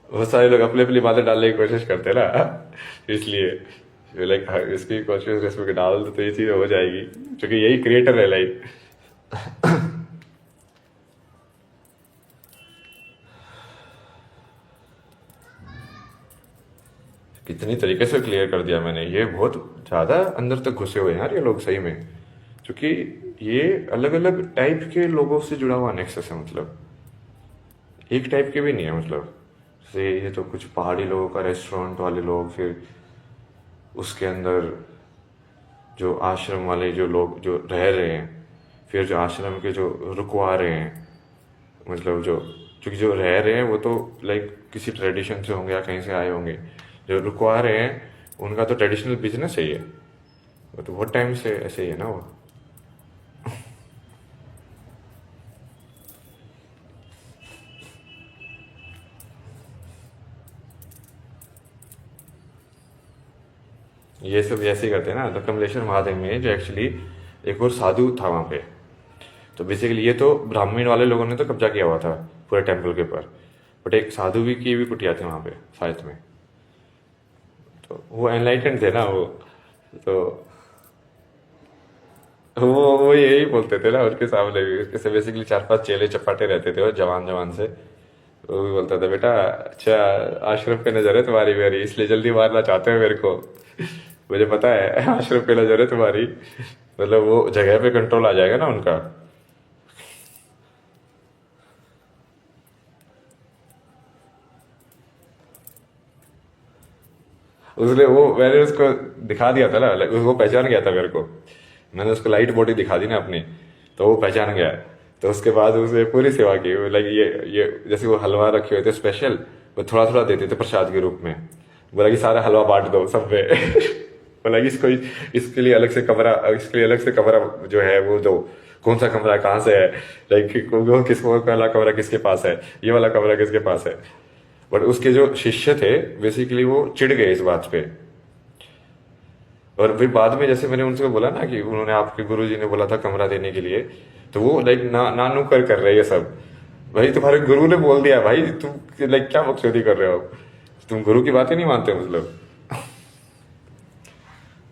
बहुत सारे लोग अपनी अपनी बातें डालने की कोशिश करते हैं ना, इसलिए लाइक इसकी कॉन्शियसनेस में डाल दो तो ये चीज़ हो जाएगी, क्योंकि यही क्रिएटर है लाइक। कितनी तरीके से क्लियर कर दिया मैंने, ये बहुत ज़्यादा अंदर तक घुसे हुए हैं यार ये लोग सही में, क्योंकि ये अलग अलग टाइप के लोगों से जुड़ा हुआ नेक्सस है, मतलब एक टाइप के भी नहीं है। मतलब जैसे ये तो कुछ पहाड़ी लोगों का रेस्टोरेंट वाले लोग, फिर उसके अंदर जो आश्रम वाले जो लोग जो रह रहे हैं, फिर जो आश्रम के जो रुकवा रहे हैं, मतलब जो क्योंकि जो रह रहे हैं वो तो लाइक किसी ट्रेडिशन से होंगे या कहीं से आए होंगे, जो रुकवा रहे हैं उनका तो ट्रेडिशनल बिजनेस है ये, वो तो बहुत टाइम से ऐसे ही है ना वो। ये सब ऐसे ही करते हैं ना। तो कमलेश्वर महादेव में जो एक्चुअली एक और साधु था वहाँ पे, तो बेसिकली ये तो ब्राह्मण वाले लोगों ने तो कब्जा किया हुआ था पूरे टेम्पल के ऊपर, बट एक साधु भी की भी कुटिया थी वहाँ पे साथ में। तो वो एनलाइटेंड थे ना वो, तो वो यही बोलते थे ना उनके सामने भी, उसके बेसिकली चार पांच चेले चपाटे रहते थे वो जवान जवान से। वो भी बोलता था, बेटा अच्छा आशरफ पे नजर है तुम्हारी मेरी, इसलिए जल्दी मारना चाहते हो मेरे को। मुझे पता है आशरफ पे नजर है तुम्हारी, मतलब वो जगह पे कंट्रोल आ जाएगा ना उनका। उसने वो मैंने उसको दिखा दिया था ना, वो पहचान गया था मेरे को। मैंने उसको लाइट बॉडी दिखा दी ना अपनी, तो वो पहचान गया। तो उसके बाद उसे पूरी सेवा की, लाइक ये जैसे वो हलवा रखे हुए थे स्पेशल, वो थोड़ा थोड़ा देते थे प्रसाद के रूप में। बोला कि सारा हलवा बांट दो सब पे। बोला कि इसको इसके लिए अलग से कमरा, इसके लिए अलग से कमरा जो है वो दो। कौन सा कमरा कहाँ से है, लाइक वो किसको वाला कमरा किसके पास है, ये वाला कमरा किसके पास है। बट उसके जो शिष्य थे बेसिकली वो चिढ़ गए इस बात पे। और फिर बाद में जैसे मैंने उनसे बोला ना कि उन्होंने आपके गुरुजी ने बोला था कमरा देने के लिए, तो वो लाइक नानू कर रहे हैं ये सब। भाई तुम्हारे गुरु ने बोल दिया भाई, तुम लाइक क्या बकचोदी कर रहे हो, तुम गुरु की बातें नहीं मानते मतलब।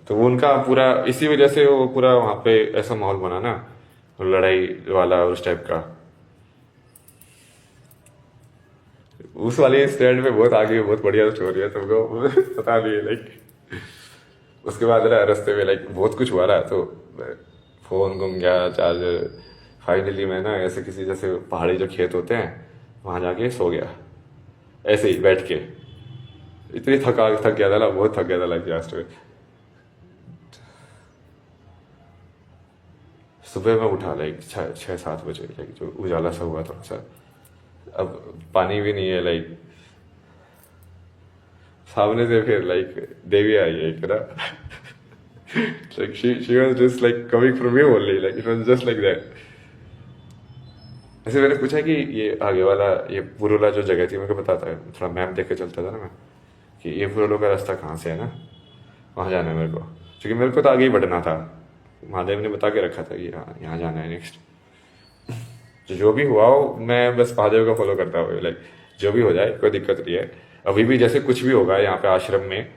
तो वो उनका पूरा इसी वजह से वो पूरा वहां पे ऐसा माहौल बना ना, लड़ाई वाला उस टाइप का। उस वाले स्टैंड पे बहुत आगे बहुत बढ़िया स्टोरी है तुमको पता नहीं है लाइक। उसके बाद ना रास्ते में लाइक बहुत कुछ हुआ रहा, तो फोन गुम गया, चार्जर। फाइनली मैं ना ऐसे किसी जैसे पहाड़ी जो खेत होते हैं वहां जाके सो गया, ऐसे ही बैठ के। इतनी थक गया था ना, बहुत थक गया था लाइक लास्ट में। सुबह में उठा लाइक 6-7 बजे, लाइक जो उजाला सा हुआ थोड़ा सा। अब पानी भी नहीं है लाइक, सामने से फिर लाइक देवी आई है एक ना। like she was just like coming from me only, like it was just like that। ऐसे मैंने पूछा कि ये आगे वाला ये पुरुला जो जगह थी, मेरे को बताता है, थोड़ा मैप देख के चलता था ना मैं, कि ये पुरुलो का रास्ता कहाँ से है ना, वहाँ जाना है मेरे को। क्योंकि मेरे को तो आगे ही बढ़ना था, महादेव ने बता के रखा था कि हाँ यहाँ जाना है नेक्स्ट। जो भी हुआ हो मैं बस महादेव का फॉलो करता हूँ, लाइक जो भी हो जाए कोई दिक्कत नहीं है। अभी भी जैसे कुछ भी होगा यहाँ पे आश्रम में,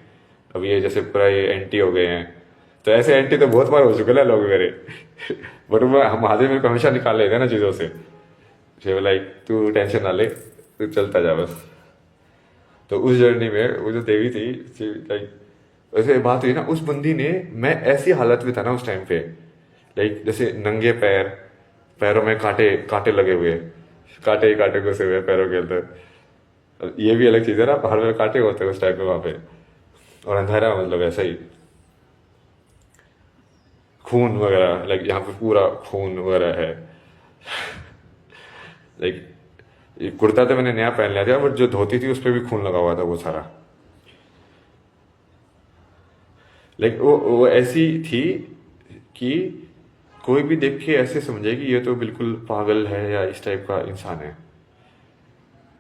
अभी ये जैसे पूरा ये एंटी हो गए हैं, तो ऐसे एंटी तो बहुत बार हो चुके हैं लोग मेरे। बट महादेव मेरे को हमेशा निकाल लेते हैं ना चीज़ों से। लाइक तू टेंशन ना ले, तू चलता जा बस। तो उस जर्नी में वो जो देवी थी, लाइक वैसे बात हुई ना, उस बंदी ने, मैं ऐसी हालत में था ना उस टाइम पे, लाइक जैसे नंगे पैर, पैरों में कांटे कांटे लगे हुए, कांटे ही कांटे घुसे हुए पैरों के अंदर। ये भी अलग चीज है ना, पहाड़ में कांटे होते हैं उस टाइप में वहां पे, और अंधेरा मतलब ऐसा ही, खून वगैरह, लाइक यहाँ पे पूरा खून वगैरह है। लाइक ये कुर्ता तो मैंने नया पहन लिया था, बट जो धोती थी उस पर भी खून लगा हुआ था वो सारा। लाइक वो ऐसी थी कि कोई भी देख के ऐसे समझे कि ये तो बिल्कुल पागल है या इस टाइप का इंसान है,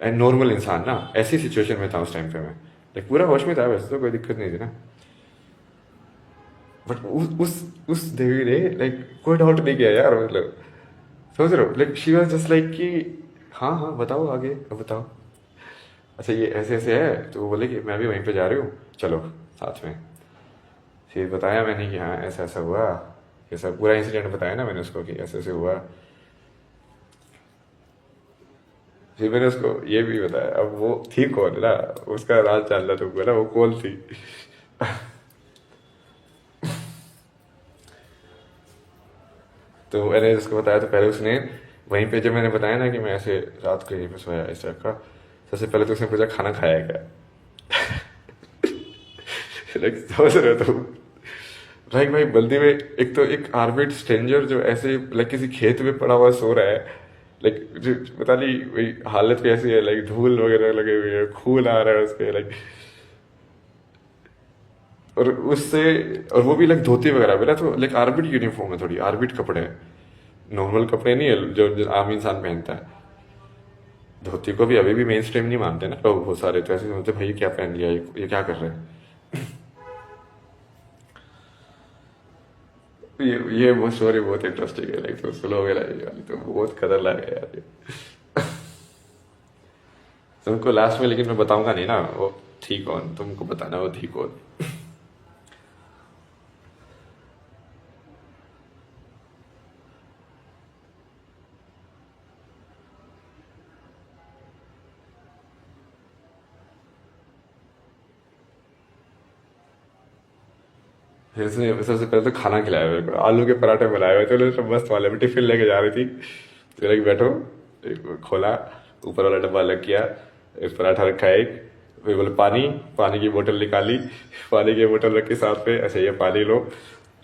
एंड नॉर्मल इंसान ना। ऐसी सिचुएशन में था उस टाइम पे मैं, लाइक पूरा होश में था, वैसे तो कोई दिक्कत नहीं थी ना। बट उस देवी ने लाइक कोई डाउट नहीं किया यार, मतलब समझ रहे हो, like she was just like कि हाँ हाँ बताओ आगे, अब बताओ। अच्छा ये ऐसे ऐसे है, तो वो बोले कि मैं भी वहीं पे जा रही हूँ, चलो साथ में। फिर बताया मैंने कि हाँ ऐसा ऐसा हुआ, ये सब पूरा इंसिडेंट बताया ना मैंने उसको कि ऐसे ऐसे हुआ। फिर मैंने उसको ये भी बताया, अब वो थी कौन ना, उसका राज जानना तुमको ना, वो कौन थी। तो मैंने उसको बताया, तो पहले उसने वहीं पे जब मैंने बताया ना कि मैं ऐसे रात को यहीं पे सोया इस टाइप का, सबसे पहले तो उसने पूछा खाना खाया है क्या। लाइक समझ रहे हो तुम, लाइक भाई बल्दी में एक तो एक आर्बिट स्ट्रेंजर जो ऐसे लाइक किसी खेत में पड़ा हुआ सो रहा है, लाइक जो पता नहीं वही हालत भी ऐसी है, लाइक धूल वगैरह लगे हुए है, खून आ रहा है उसके लाइक। और उससे, और वो भी लाइक धोती वगैरह भी ना, तो लाइक आर्बिट यूनिफॉर्म है, थोड़ी आर्बिट कपड़े हैं, नॉर्मल कपड़े नहीं है जो आम इंसान पहनता है। धोती को भी अभी भी मेन स्ट्रीम नहीं मानते ना लोग, बहुत सारे तो ऐसे सोचते भाई ये क्या पहन लिया, ये क्या कर रहे हैं। ये वो स्टोरी बहुत इंटरेस्टिंग है, लाइक तो सुनोगे ना ये वाली, तो बहुत खतरनाक है यार ये। तुमको लास्ट में लेकिन मैं बताऊंगा नहीं ना वो थी कौन, तुमको बताना वो थी कौन। फिर उसने सबसे पहले तो खाना खिलाया मेरे को, आलू के पराठे बनाए हुए थे उन्होंने, तो मस्त वाले में टिफिन लेके जा रही थी। तो लगे बैठो, एक खोला, ऊपर वाला डब्बा अलग किया, एक पराठा रखा एक, फिर बोले पानी, पानी की बोतल निकाली, पानी की बोतल रखी साथ में, अच्छा ये पानी लो।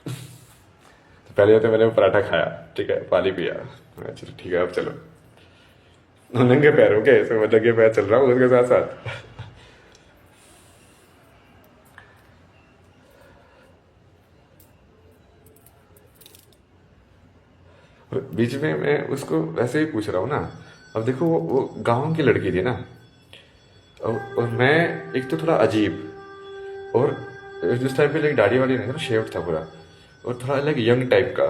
तो पहले तो मैंने पराठा खाया, ठीक है, पानी पिया, चलो ठीक है अब चलो। नंगे पैर हो गए, तो मैं नंगे पैर चल रहा हूँ उसके साथ साथ। और बीच में मैं उसको वैसे ही पूछ रहा हूँ ना। अब देखो वो गांव की लड़की थी ना, और मैं एक तो थोड़ा अजीब, और जिस टाइप पे लाइक दाढ़ी वाड़ी नहीं था ना, शेव था पूरा, और थोड़ा लाइक यंग टाइप का।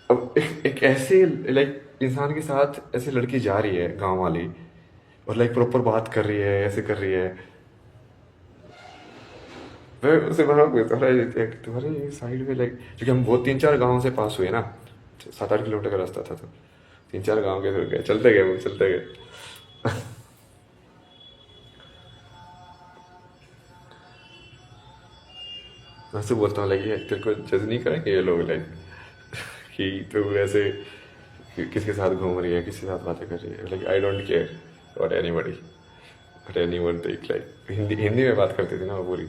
अब एक ऐसे लाइक इंसान के साथ ऐसे लड़की जा रही है गांव वाली, और लाइक प्रॉपर बात कर रही है, ऐसे कर रही है। मैं उसे बड़ा तुम्हारे साइड में लाइक, क्योंकि हम वो 3-4 गाँव से पास हुए ना, 7-8 किलोमीटर का रास्ता था, तो 3-4 गाँव के फिर गए, चलते गए वो चलते गए। मैं उससे बोलता हूँ लाइक, ये तेरे को जज नहीं करेंगे ये लोग, लाइक कि तू ऐसे किसके साथ घूम रही है, किसके साथ बातें कर रही है, like I don't care what anybody, but anyone take, like Hindi Hindi में बात करती थी ना वो पूरी।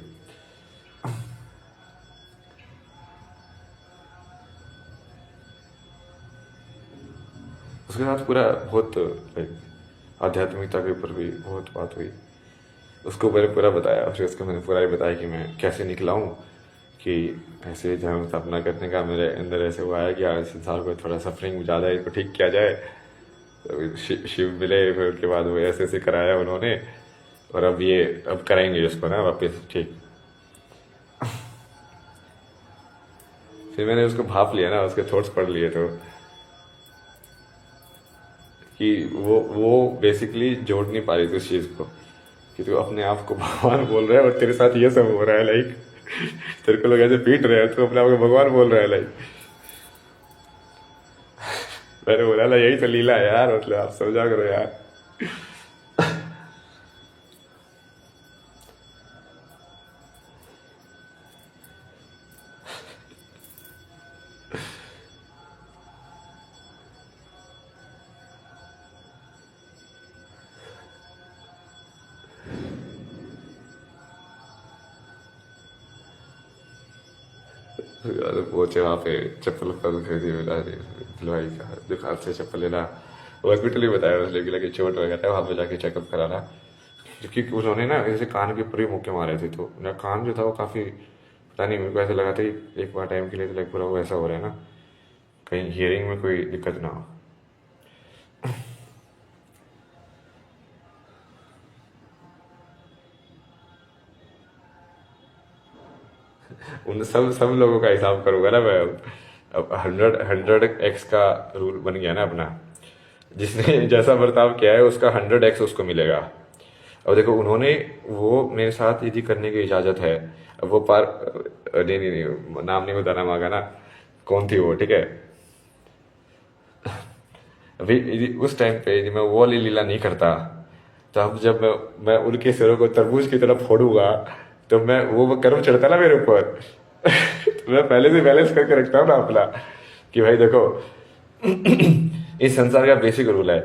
उसके साथ पूरा बहुत लाइक आध्यात्मिकता के ऊपर भी बहुत बात हुई। उसको मैंने पूरा बताया, फिर उसको मैंने पूरा ही बताया कि मैं कैसे निकला हूँ, कि ऐसे धर्म स्थापना करने का मेरे अंदर ऐसे हुआ है कि आज संसार को थोड़ा सफरिंग ज़्यादा है, इसको ठीक किया जाए। तो शिव मिले, फिर उसके बाद वो ऐसे ऐसे कराया उन्होंने, और अब ये अब कराएंगे इसको ना वापस ठीक। फिर मैंने उसको भाप लिया ना, उसके थॉट्स पढ़ लिए, तो कि वो बेसिकली जोड़ नहीं पा रही थी उस चीज़ को, कि तू अपने आप को भगवान बोल रहा है और तेरे साथ ये सब हो रहा है, लाइक तेरे को लोग ऐसे पीट रहे हैं, तू अपने आप को भगवान बोल रहा है, लाइक। मैंने बोला ना यही तो लीला है यार, मतलब आप समझा करो यार। यार पहुंचे वहाँ पे, चप्पल उप्पल खरीदी, मिला दिलवाई का दुकान से चप्पल लेना। हॉस्पिटल ही बताया उसने कि लगे चोट वगैरह है, वहाँ पे जाके चेकअप कराना। क्योंकि उन्होंने ना ऐसे कान के ऊपर ही मुक्के मारे थे, तो मेरा कान जो था वो काफ़ी, पता नहीं, मेरे को ऐसा लगा था कि एक बार टाइम के लिए तो लाइक पूरा वो ऐसा हो रहा है ना, कहीं हियरिंग में कोई दिक्कत ना हो। उन सब सब लोगों का हिसाब करूंगा ना मैं अब 100x का रूल बन गया ना अपना, जिसने जैसा बर्ताव किया है उसका 100x उसको मिलेगा। अब देखो उन्होंने वो मेरे साथ यदि करने की इजाज़त है, अब वो पार, नहीं नहीं नहीं, नाम नहीं बताना मांगा ना, कौन थी वो, ठीक है। अभी उस टाइम पे यदि मैं वो वाली लीला नहीं करता, तो अब जब मैं उनके सिरों को तरबूज की तरफ फोड़ूंगा, तो मैं वो कर्म चढ़ता ना मेरे ऊपर। तो मैं पहले से बैलेंस करके रखता हूँ ना अपना, कि भाई देखो इस संसार का बेसिक रूल है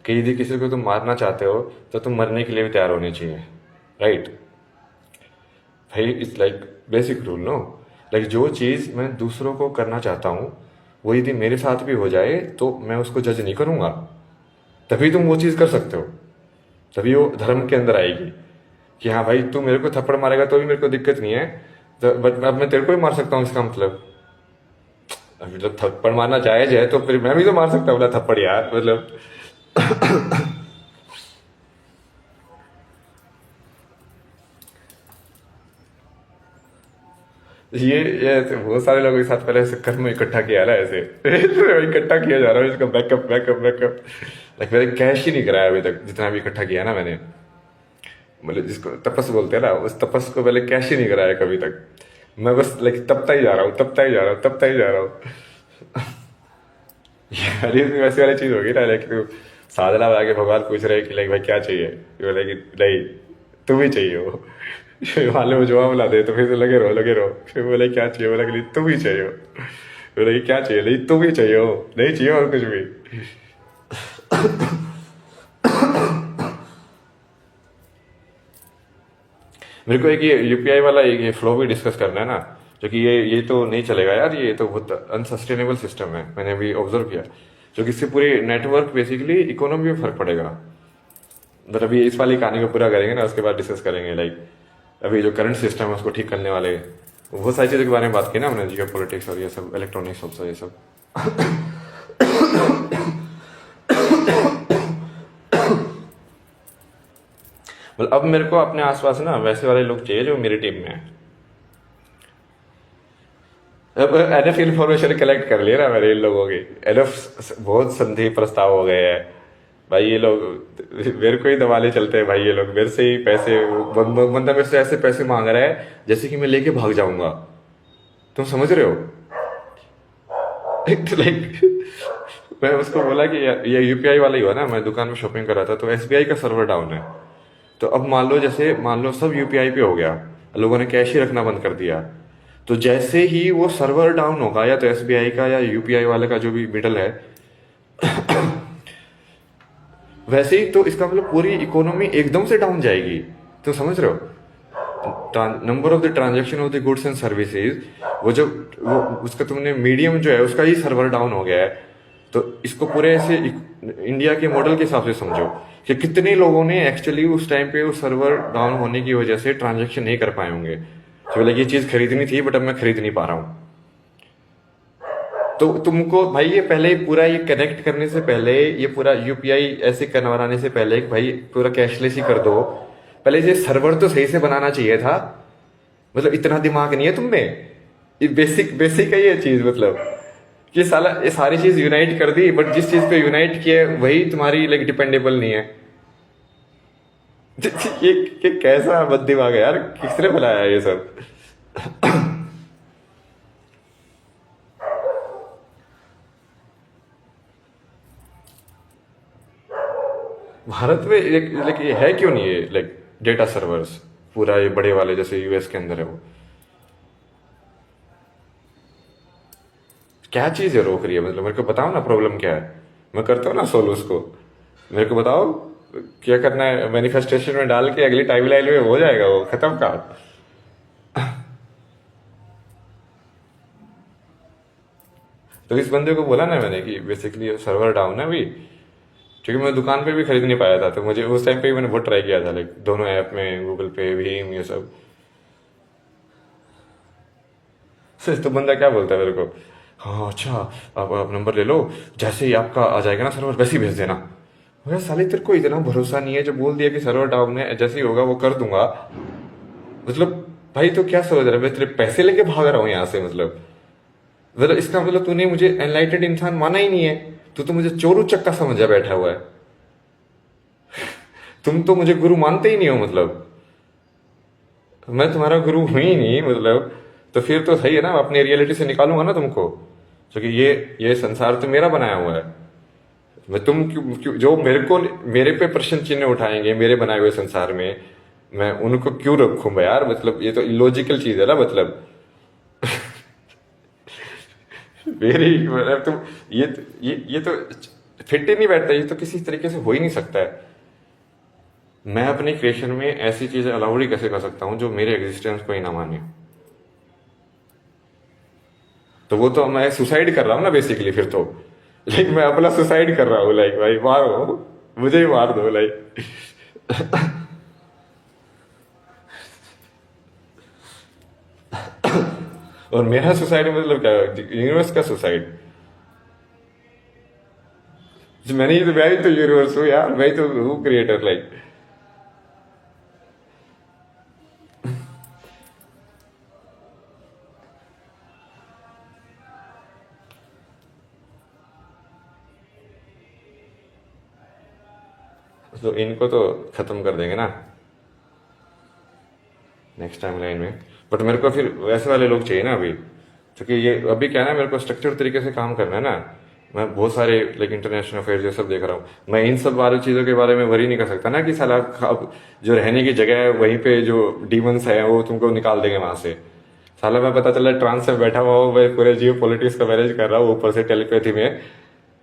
कि यदि किसी को तुम मारना चाहते हो तो तुम मरने के लिए भी तैयार होने चाहिए, राइट भाई, it's like basic rule no. Like जो चीज़ मैं दूसरों को करना चाहता हूँ वो यदि मेरे साथ भी हो जाए तो मैं उसको जज नहीं करूँगा, तभी तुम वो चीज़ कर सकते हो, तभी वो धर्म के अंदर आएगी। कि हाँ भाई तू मेरे को थप्पड़ मारेगा तो भी मेरे को दिक्कत नहीं है, तो बट अब मैं तेरे को ही मार सकता हूँ, इसका मतलब अब मतलब थप्पड़ मारना जायज है तो फिर मैं भी तो मार सकता हूँ ना थप्पड़ यार, मतलब। ये ऐसे बहुत सारे लोगों के साथ पहले ऐसे कर्म इकट्ठा किया ना, ऐसे इकट्ठा किया जा रहा है इसका बैकअप बैकअप बैकअप। लाइक मैंने कैश ही नहीं कराया अभी तक, जितना भी इकट्ठा किया ना मैंने, मतलब जिसको तपस बोलते हैं ना, उस तपस को पहले कैश ही नहीं कराया कभी तक। मैं बस लाइक तपता ही जा रहा हूँ, तपता ही जा रहा हूँ, तपता ही जा रहा हूँ। यार ये भी वैसी वाली चीज होगी ना, लाइक तू साधना में आके भगवान पूछ रहे हैं कि लाइक भाई क्या चाहिए, बोले कि नहीं तुम ही चाहिए हो। फिर वाले वो जवाब ला दे तो फिर से लगे रहो। फिर बोले क्या चाहिए, बोला कि तुम ही चाहिए हो। बोले कि क्या चाहिए, नहीं तुम ही चाहिए हो, नहीं चाहिए और कुछ भी। मेरे को एक ये यूपीआई वाला एक ये फ्लो भी डिस्कस करना है ना, जो कि ये तो नहीं चलेगा यार, ये तो बहुत अनसस्टेनेबल सिस्टम है, मैंने अभी ऑब्जर्व किया। जो कि इससे पूरी नेटवर्क बेसिकली इकोनॉमी में फर्क पड़ेगा। बट अभी इस वाली कहानी को पूरा करेंगे ना, उसके बाद डिस्कस करेंगे लाइक अभी जो करंट सिस्टम है उसको ठीक करने वाले बहुत सारी चीज़ों के बारे में बात की ना हमने, जियो पॉलिटिक्स और ये सब, इलेक्ट्रॉनिक्स ऑल्सो ये सब। मतलब अब मेरे को अपने आसपास ना वैसे वाले लोग चाहिए जो मेरी टीम में है। अब एनएफ इन्फॉर्मेशन कलेक्ट कर लिया ना मैंने इन लोगों की, एनएफ बहुत संधि प्रस्ताव हो गए हैं भाई। ये लोग मेरे को ही दबाले चलते हैं भाई, ये लोग मेरे से ही पैसे, बंदा मेरे से ऐसे पैसे मांग रहा है जैसे कि मैं लेके भाग जाऊंगा। तुम समझ रहे हो? लाइक मैं उसको बोला कि ये यूपीआई वाला ही हुआ ना, मैं दुकान में शॉपिंग कर रहा था तो एसबीआई का सर्वर डाउन है। तो अब मान लो सब यूपीआई पे हो गया, लोगों ने कैश ही रखना बंद कर दिया। तो जैसे ही वो सर्वर डाउन होगा, या तो एसबीआई का या यूपीआई वाले का जो भी मिडल है, वैसे ही तो इसका मतलब पूरी इकोनॉमी एकदम से डाउन जाएगी। तो समझ रहे हो? Number of the transaction of the goods and services, वो उसका तुमने मीडियम जो है उसका ही सर्वर डाउन हो गया है। तो इसको पूरे ऐसे इंडिया के मॉडल के हिसाब से समझो कि कितने लोगों ने एक्चुअली उस टाइम पे उस सर्वर डाउन होने की वजह से ट्रांजेक्शन नहीं कर पाए होंगे। तो बोले ये चीज खरीदनी थी बट अब मैं खरीद नहीं पा रहा हूँ। तो तुमको भाई ये पहले पूरा ये कनेक्ट करने से पहले, ये पूरा यूपीआई ऐसे करवाने से पहले भाई पूरा कैशलेस ही कर दो। पहले ये सर्वर तो सही से बनाना चाहिए था। मतलब इतना दिमाग नहीं है तुम में? ये बेसिक बेसिक है ये चीज, मतलब कि साला ये सारी चीज यूनाइट कर दी, बट जिस चीज पे यूनाइट किया है वही तुम्हारी लाइक डिपेंडेबल नहीं है। ये कैसा बद दिमाग है यार, किसने बनाया ये सब? भारत में लाइक ये है क्यों नहीं है लाइक डेटा सर्वर्स पूरा ये बड़े वाले जैसे यूएस के अंदर है वो? क्या चीज है रोक रही है? मतलब मेरे को बताओ ना प्रॉब्लम क्या है, मैं करता हूँ ना सोल्व उसको। मेरे को बताओ क्या करना है, मैनिफेस्टेशन में डाल के अगली टाइमलाइन में हो जाएगा वो खत्म का। तो इस बंदे को बोला ना मैंने कि बेसिकली सर्वर डाउन है अभी, क्योंकि मैं दुकान पे भी खरीद नहीं पाया था। तो मुझे उस टाइम पे ही मैंने बहुत ट्राई किया था लाइक दोनों ऐप में, गूगल पे, भीम, ये सब। तो बंदा क्या बोलता है मेरे को, हाँ अच्छा आप नंबर ले लो, जैसे ही आपका आ जाएगा ना सर्वर वैसे ही भेज देना। मगर साले तेरे को इतना भरोसा नहीं है, जो बोल दिया कि सर्वर डाउन है जैसे ही होगा वो कर दूंगा। मतलब भाई तो क्या समझ रहा है, मैं तेरे पैसे लेके भाग रहा हूँ यहाँ से? मतलब इसका मतलब तूने मुझे एनलाइटेड इंसान माना ही नहीं है, तू तो मुझे चोरू चक्का समझा बैठा हुआ है। तुम तो मुझे गुरु मानते ही नहीं हो, मतलब मैं तुम्हारा गुरु हूं ही नहीं मतलब। तो फिर तो सही है ना, मैं अपनी रियलिटी से निकालूंगा ना तुमको, क्योंकि ये संसार तो मेरा बनाया हुआ है। मैं तुम जो मेरे पे प्रश्न चिन्ह उठाएंगे मेरे बनाए हुए संसार में, मैं उनको क्यों रखूं मैं यार? मतलब ये तो इलॉजिकल चीज है ना, मतलब मेरी मतलब तुम ये तो फिट ही नहीं बैठता, ये तो किसी तरीके से हो ही नहीं सकता है। मैं अपनी क्रिएशन में ऐसी चीजें अलाउड ही कैसे कर सकता हूँ जो मेरे एग्जिस्टेंस को ही ना माने? तो वो तो मैं सुसाइड कर रहा हूँ ना बेसिकली फिर तो। लाइक मैं अपना सुसाइड कर रहा हूँ, लाइक भाई मारो, मुझे ही मार दो लाइक। और मेरा सुसाइड मतलब क्या, यूनिवर्स का सुसाइड? मैं ही तो यूनिवर्स हूँ यार, मैं ही तो हूँ क्रिएटर लाइक। तो इनको तो खत्म कर देंगे ना नेक्स्ट टाइम लाइन में। बट मेरे को फिर वैसे वाले लोग चाहिए ना अभी, क्योंकि ये अभी क्या है ना, मेरे को स्ट्रक्चर तरीके से काम करना है ना। मैं बहुत सारे लाइक इंटरनेशनल अफेयर्स ये सब देख रहा हूँ। मैं इन सब वाली चीज़ों के बारे में वरी नहीं कर सकता ना कि साला अब जो रहने की जगह है वहीं पे जो डीमंस है वो तुमको निकाल देंगे वहां से। साला मैं पता चला ट्रांस में बैठा हुआ हूँ, मैं पूरे जियो पॉलिटिक्स का मैनेज कर रहा हूँ ऊपर से टेलीपैथी में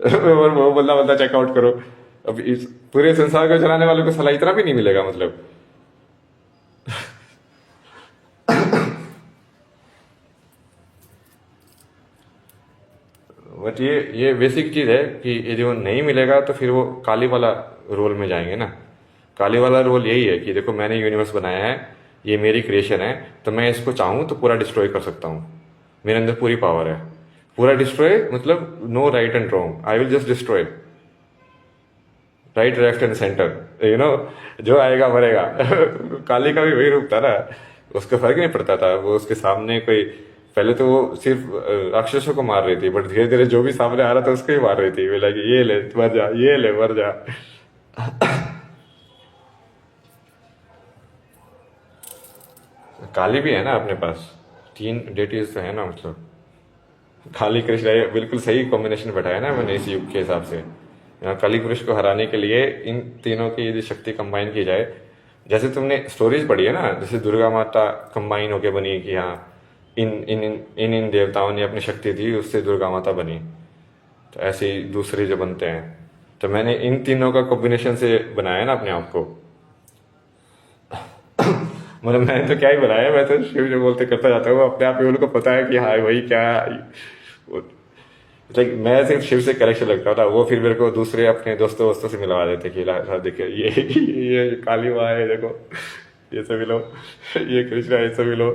और वो बंदा बंदा चेकआउट करो। अब इस पूरे संसार को चलाने वालों को सलाह इतना भी नहीं मिलेगा मतलब। बट ये बेसिक चीज है कि ये जो नहीं मिलेगा तो फिर वो काली वाला रोल में जाएंगे ना। काली वाला रोल यही है कि देखो मैंने यूनिवर्स बनाया है, ये मेरी क्रिएशन है, तो मैं इसको चाहूँ तो पूरा डिस्ट्रॉय कर सकता हूँ। मेरे अंदर पूरी पावर है। पूरा डिस्ट्रॉय मतलब no right and wrong, I will just destroy. Right left and centre, जो आएगा मरेगा। काली का भी वही रूप था ना, उसको फर्क नहीं पड़ता था। वो उसके सामने कोई, पहले तो वो सिर्फ राक्षसों को मार रही थी, बट धीरे धीरे जो भी सामने आ रहा था उसको ही मार रही थी। बोला कि ये ले मर जा, ये ले मर जा। काली भी है ना अपने पास, तीन डेटीज तो है ना मतलब। काली कृष्ण, ये बिल्कुल सही कॉम्बिनेशन बैठाया ना मैंने इस युग के हिसाब से। यहाँ काली पुरुष को हराने के लिए इन तीनों की यदि शक्ति कंबाइन की जाए, जैसे तुमने स्टोरीज पढ़ी है ना, जैसे दुर्गा माता कंबाइन होके बनी कि हाँ इन इन इन इन देवताओं ने अपनी शक्ति दी, उससे दुर्गा माता बनी। तो ऐसे ही दूसरे जो बनते हैं, तो मैंने इन तीनों का कॉम्बिनेशन से बनाया ना अपने आप को। मतलब मैंने तो क्या ही बनाया, मैं तो शिव जो बोलते करता जाता हूँ अपने आप ही। उनको पता है कि हाँ वही क्या, लाइक मैं सिर्फ शिव से कनेक्शन लगता था, वो फिर मेरे को दूसरे अपने दोस्तों वोस्तों से मिलवा देते कि देखिए ये काली माँ है, देखो ये सब मिलो, ये कृष्णा, ये सब मिलो।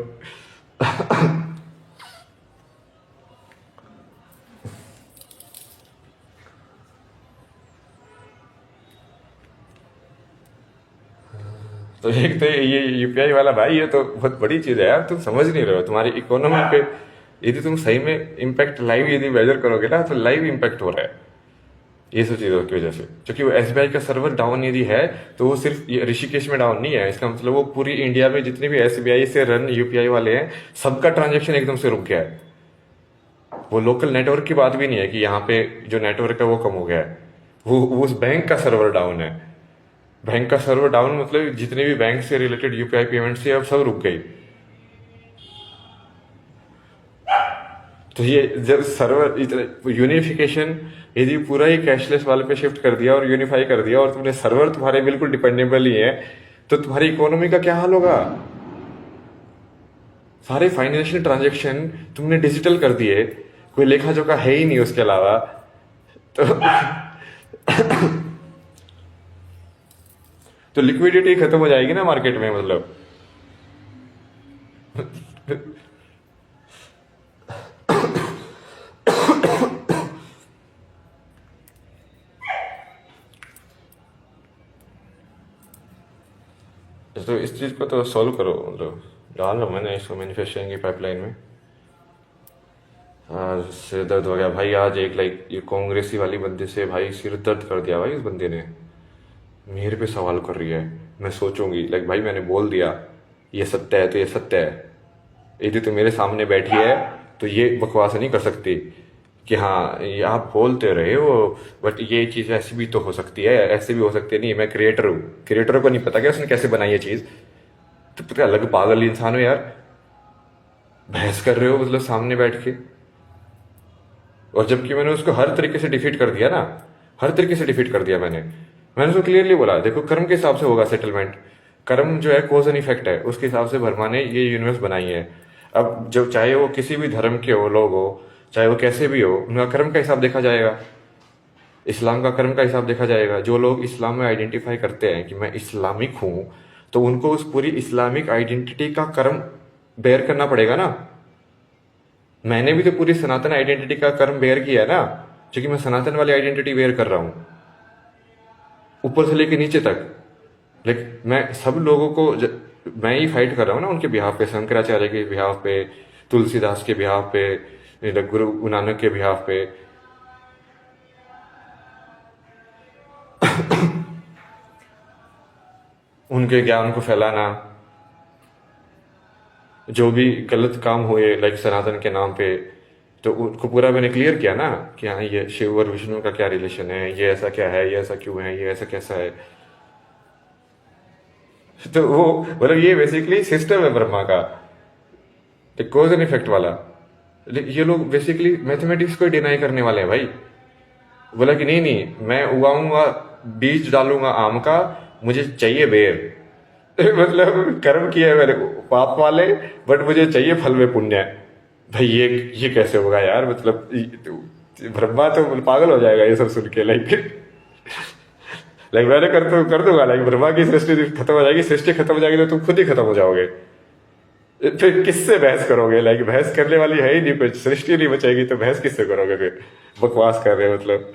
तो एक तो ये यूपीआई वाला भाई, ये तो बहुत बड़ी चीज है यार, तुम समझ नहीं रहे हो। तुम्हारी इकोनॉमी पे यदि तुम सही में इम्पैक्ट लाइव यदि मेजर करोगे ना, तो लाइव इम्पैक्ट हो रहा है ये सब चीजों की वजह से। क्योंकि वो एसबीआई का सर्वर डाउन यदि है तो वो सिर्फ ये ऋषिकेश में डाउन नहीं है, इसका मतलब वो पूरी इंडिया में जितने भी एसबीआई से रन यूपीआई वाले हैं सबका ट्रांजेक्शन एकदम से रुक गया है। वो लोकल नेटवर्क की बात भी नहीं है कि यहाँ पे जो नेटवर्क है वो कम हो गया है, वो उस बैंक का सर्वर डाउन है। बैंक का सर्वर डाउन मतलब जितने भी बैंक से रिलेटेड यूपीआई पेमेंट से अब सब रुक गई। तो ये जब सर्वर इतना यूनिफिकेशन, यदि पूरा ही कैशलेस वाले पे शिफ्ट कर दिया और यूनिफाई कर दिया, और तुमने सर्वर तुम्हारे बिल्कुल डिपेंडेबल ही है, तो तुम्हारी इकोनॉमी का क्या हाल होगा। सारे फाइनेंशियल ट्रांजेक्शन तुमने डिजिटल कर दिए, कोई लेखा जोखा है ही नहीं उसके अलावा। तो तो लिक्विडिटी खत्म हो जाएगी ना मार्केट में मतलब। तो इस चीज को तो सॉल्व करो, मतलब डाल लो मैंने इसको मैन्युफैक्चरिंग की पाइपलाइन में। सिर दर्द हो गया भाई आज, एक लाइक ये कांग्रेसी वाली बंदे से भाई सिर दर्द कर दिया भाई। इस बंदे ने मेरे पे सवाल कर रही है, मैं सोचूंगी लाइक भाई मैंने बोल दिया ये सत्य है तो ये सत्य है। यदि तो मेरे सामने बैठी है तो ये बकवास नहीं कर सकती कि हाँ ये आप बोलते रहे हो बट ये चीज ऐसी भी तो हो सकती है, ऐसे भी हो सकती है। नहीं, मैं क्रिएटर हूँ, क्रिएटर को नहीं पता क्या उसने कैसे बनाई ये चीज। तो पता अलग पागल इंसान हो यार, बहस कर रहे हो मतलब सामने बैठ के। और जबकि मैंने उसको हर तरीके से डिफीट कर दिया ना, हर तरीके से डिफीट कर दिया मैंने उसको क्लियरली बोला देखो कर्म के हिसाब से होगा सेटलमेंट। कर्म जो है कॉज एंड इफेक्ट है, उसके हिसाब से भरमा ने ये यूनिवर्स बनाई है। अब जो चाहे वो किसी भी धर्म के हो लोग हो, चाहे वो कैसे भी हो, उनका कर्म का हिसाब देखा जाएगा। इस्लाम का कर्म का हिसाब देखा जाएगा। जो लोग इस्लाम में आइडेंटिफाई करते हैं कि मैं इस्लामिक हूं, तो उनको उस पूरी इस्लामिक आइडेंटिटी का कर्म बेयर करना पड़ेगा ना। मैंने भी तो पूरी सनातन आइडेंटिटी का कर्म बेयर किया है ना, क्योंकि मैं सनातन वाली आइडेंटिटी बेयर कर रहा हूं ऊपर से लेके नीचे तक। लेकिन मैं सब लोगों को मैं ही फाइट कर रहा हूँ ना उनके बिहाफ पे, शंकराचार्य के बिहाफ पे, तुलसीदास के बिहाफ पे, गुरु नानक के बिहाफ पे। उनके ज्ञान को फैलाना, जो भी गलत काम हुए लाइक सनातन के नाम पे, तो उनको पूरा मैंने क्लियर किया ना कि हाँ ये शिव और विष्णु का क्या रिलेशन है, ये ऐसा क्या है, ये ऐसा क्यों है, ये ऐसा कैसा है। तो वो मतलब ये बेसिकली सिस्टम है ब्रह्मा का, कॉज एंड इफेक्ट वाला। ये लोग बेसिकली मैथमेटिक्स को डिनाई करने वाले हैं भाई। बोला कि नहीं नहीं, मैं उगाऊंगा, बीज डालूंगा आम का, मुझे चाहिए बेर। मतलब कर्म किया है मैंने पाप वाले, बट मुझे चाहिए फल में पुण्य। भाई ये कैसे होगा यार, मतलब ब्रह्मा तो पागल हो जाएगा ये सब सुन के। लाइक मैंने कर दूंगा, लाइक ब्रह्मा की सृष्टि खत्म हो जाएगी, सृष्टि खत्म हो जाएगी तो तुम खुद ही खत्म हो जाओगे। फिर किससे बहस करोगे, लाइक बहस करने वाली है ही नहीं, कुछ सृष्टि नहीं बचेगी तो बहस किससे करोगे फिर। बकवास कर रहे हो मतलब।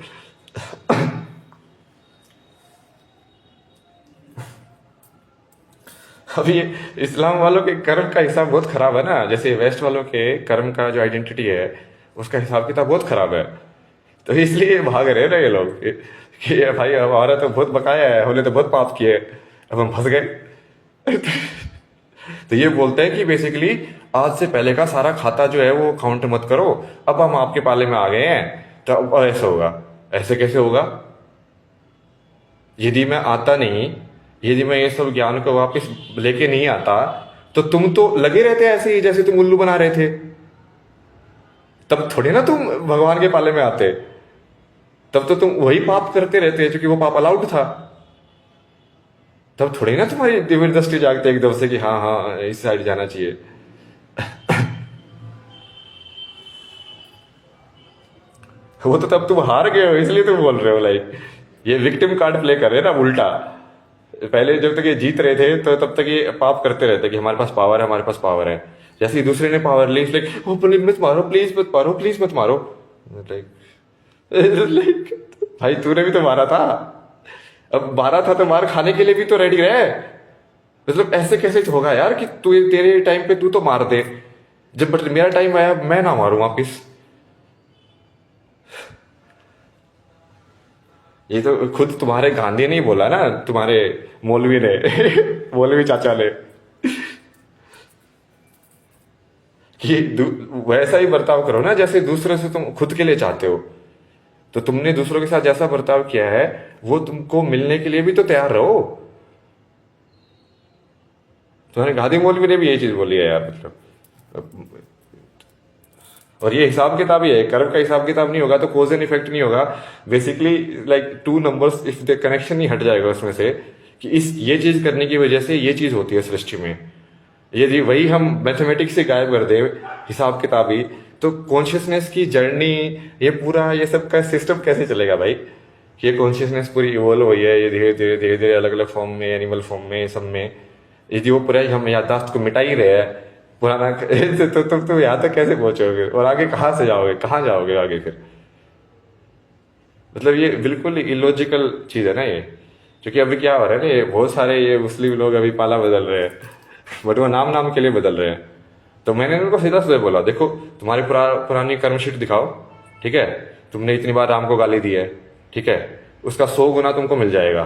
अभी इस्लाम वालों के कर्म का हिसाब बहुत खराब है ना, जैसे वेस्ट वालों के कर्म का जो आइडेंटिटी है उसका हिसाब किताब बहुत खराब है। तो इसलिए भाग रहे ना ये लोग कि भाई हमारा तो बहुत बकाया है, हमने तो बहुत पाप किए, अब हम फंस गए। तो ये बोलते हैं कि बेसिकली आज से पहले का सारा खाता जो है वो काउंट मत करो, अब हम आपके पाले में आ गए हैं तो अब ऐसा होगा। ऐसे कैसे होगा? यदि मैं आता नहीं, यदि मैं ये सब ज्ञान को वापस लेके नहीं आता, तो तुम तो लगे रहते ऐसे ही जैसे तुम उल्लू बना रहे थे। तब थोड़ी ना तुम भगवान के पाले में आते, तब तो तुम वही पाप करते रहते क्योंकि वो पाप अलाउड था। तब थोड़ी ना तुम्हारी दिव्य दृष्टि जागती एकदम से कि हाँ हाँ इस साइड जाना चाहिए। वो तो तब तुम हार गए हो इसलिए तुम बोल रहे हो, लाइक ये विक्टिम कार्ड प्ले कर रहे हैं ना उल्टा। पहले जब तक ये जीत रहे थे तो तब तक ये पाप करते रहते कि हमारे पास पावर है, हमारे पास पावर है। जैसे ही दूसरे ने पावर ली, लाइक ओ प्लीज मत मारो, प्लीज मत मारो, प्लीज मत मारो। लाइक भाई तूने भी तो मारा था, अब मारा था तो मार खाने के लिए भी तो रेडी रहे। मतलब ऐसे कैसे होगा यार कि तू तेरे टाइम पे तू तो मार दे, जब बट मेरा टाइम आया मैं ना मारूं वापिस। ये तो खुद तुम्हारे गांधी ने ही बोला ना, तुम्हारे मौलवी ने मौलवी चाचा ने कि वैसा ही बर्ताव करो ना जैसे दूसरे से तुम खुद के लिए चाहते हो। तो तुमने दूसरों के साथ जैसा बर्ताव किया है वो तुमको मिलने के लिए भी तो तैयार रहो। तुम्हारे गांधी मौलवी ने भी यही चीज बोली है यार, मतलब। और ये हिसाब किताब ही है, कर्म का हिसाब किताब नहीं होगा तो कोज एंड इफेक्ट नहीं होगा। Basically like two numbers if the connection ही हट जाएगा उसमें से कि इस ये चीज करने की वजह से ये चीज होती है सृष्टि में। यदि वही हम मैथमेटिक्स से गायब कर दे हिसाब किताब ही, तो कॉन्शियसनेस की जर्नी, ये पूरा ये सब का सिस्टम कैसे चलेगा भाई? ये कॉन्शियसनेस पूरी इवॉल्व हुई है, ये धीरे धीरे अलग अलग फॉर्म में, एनिमल फॉर्म में, सब में। यदि वो पूरा हम याददाश्त को मिटा ही रहे हैं पुराना तो तुम यहाँ तक कैसे पहुंचोगे और आगे कहाँ से जाओगे, कहाँ जाओगे आगे फिर? मतलब ये बिल्कुल इलॉजिकल चीज है ना ये। क्योंकि अभी क्या हो रहा है ना, ये बहुत सारे ये मुस्लिम लोग अभी पाला बदल रहे हैं, बट वो नाम नाम के लिए बदल रहे हैं। तो मैंने उनको सीधा सीधा बोला, देखो तुम्हारी पुरानी कर्मशीट दिखाओ, ठीक है? तुमने इतनी बार राम को गाली दी है, ठीक है? उसका 100 गुना तुमको मिल जाएगा,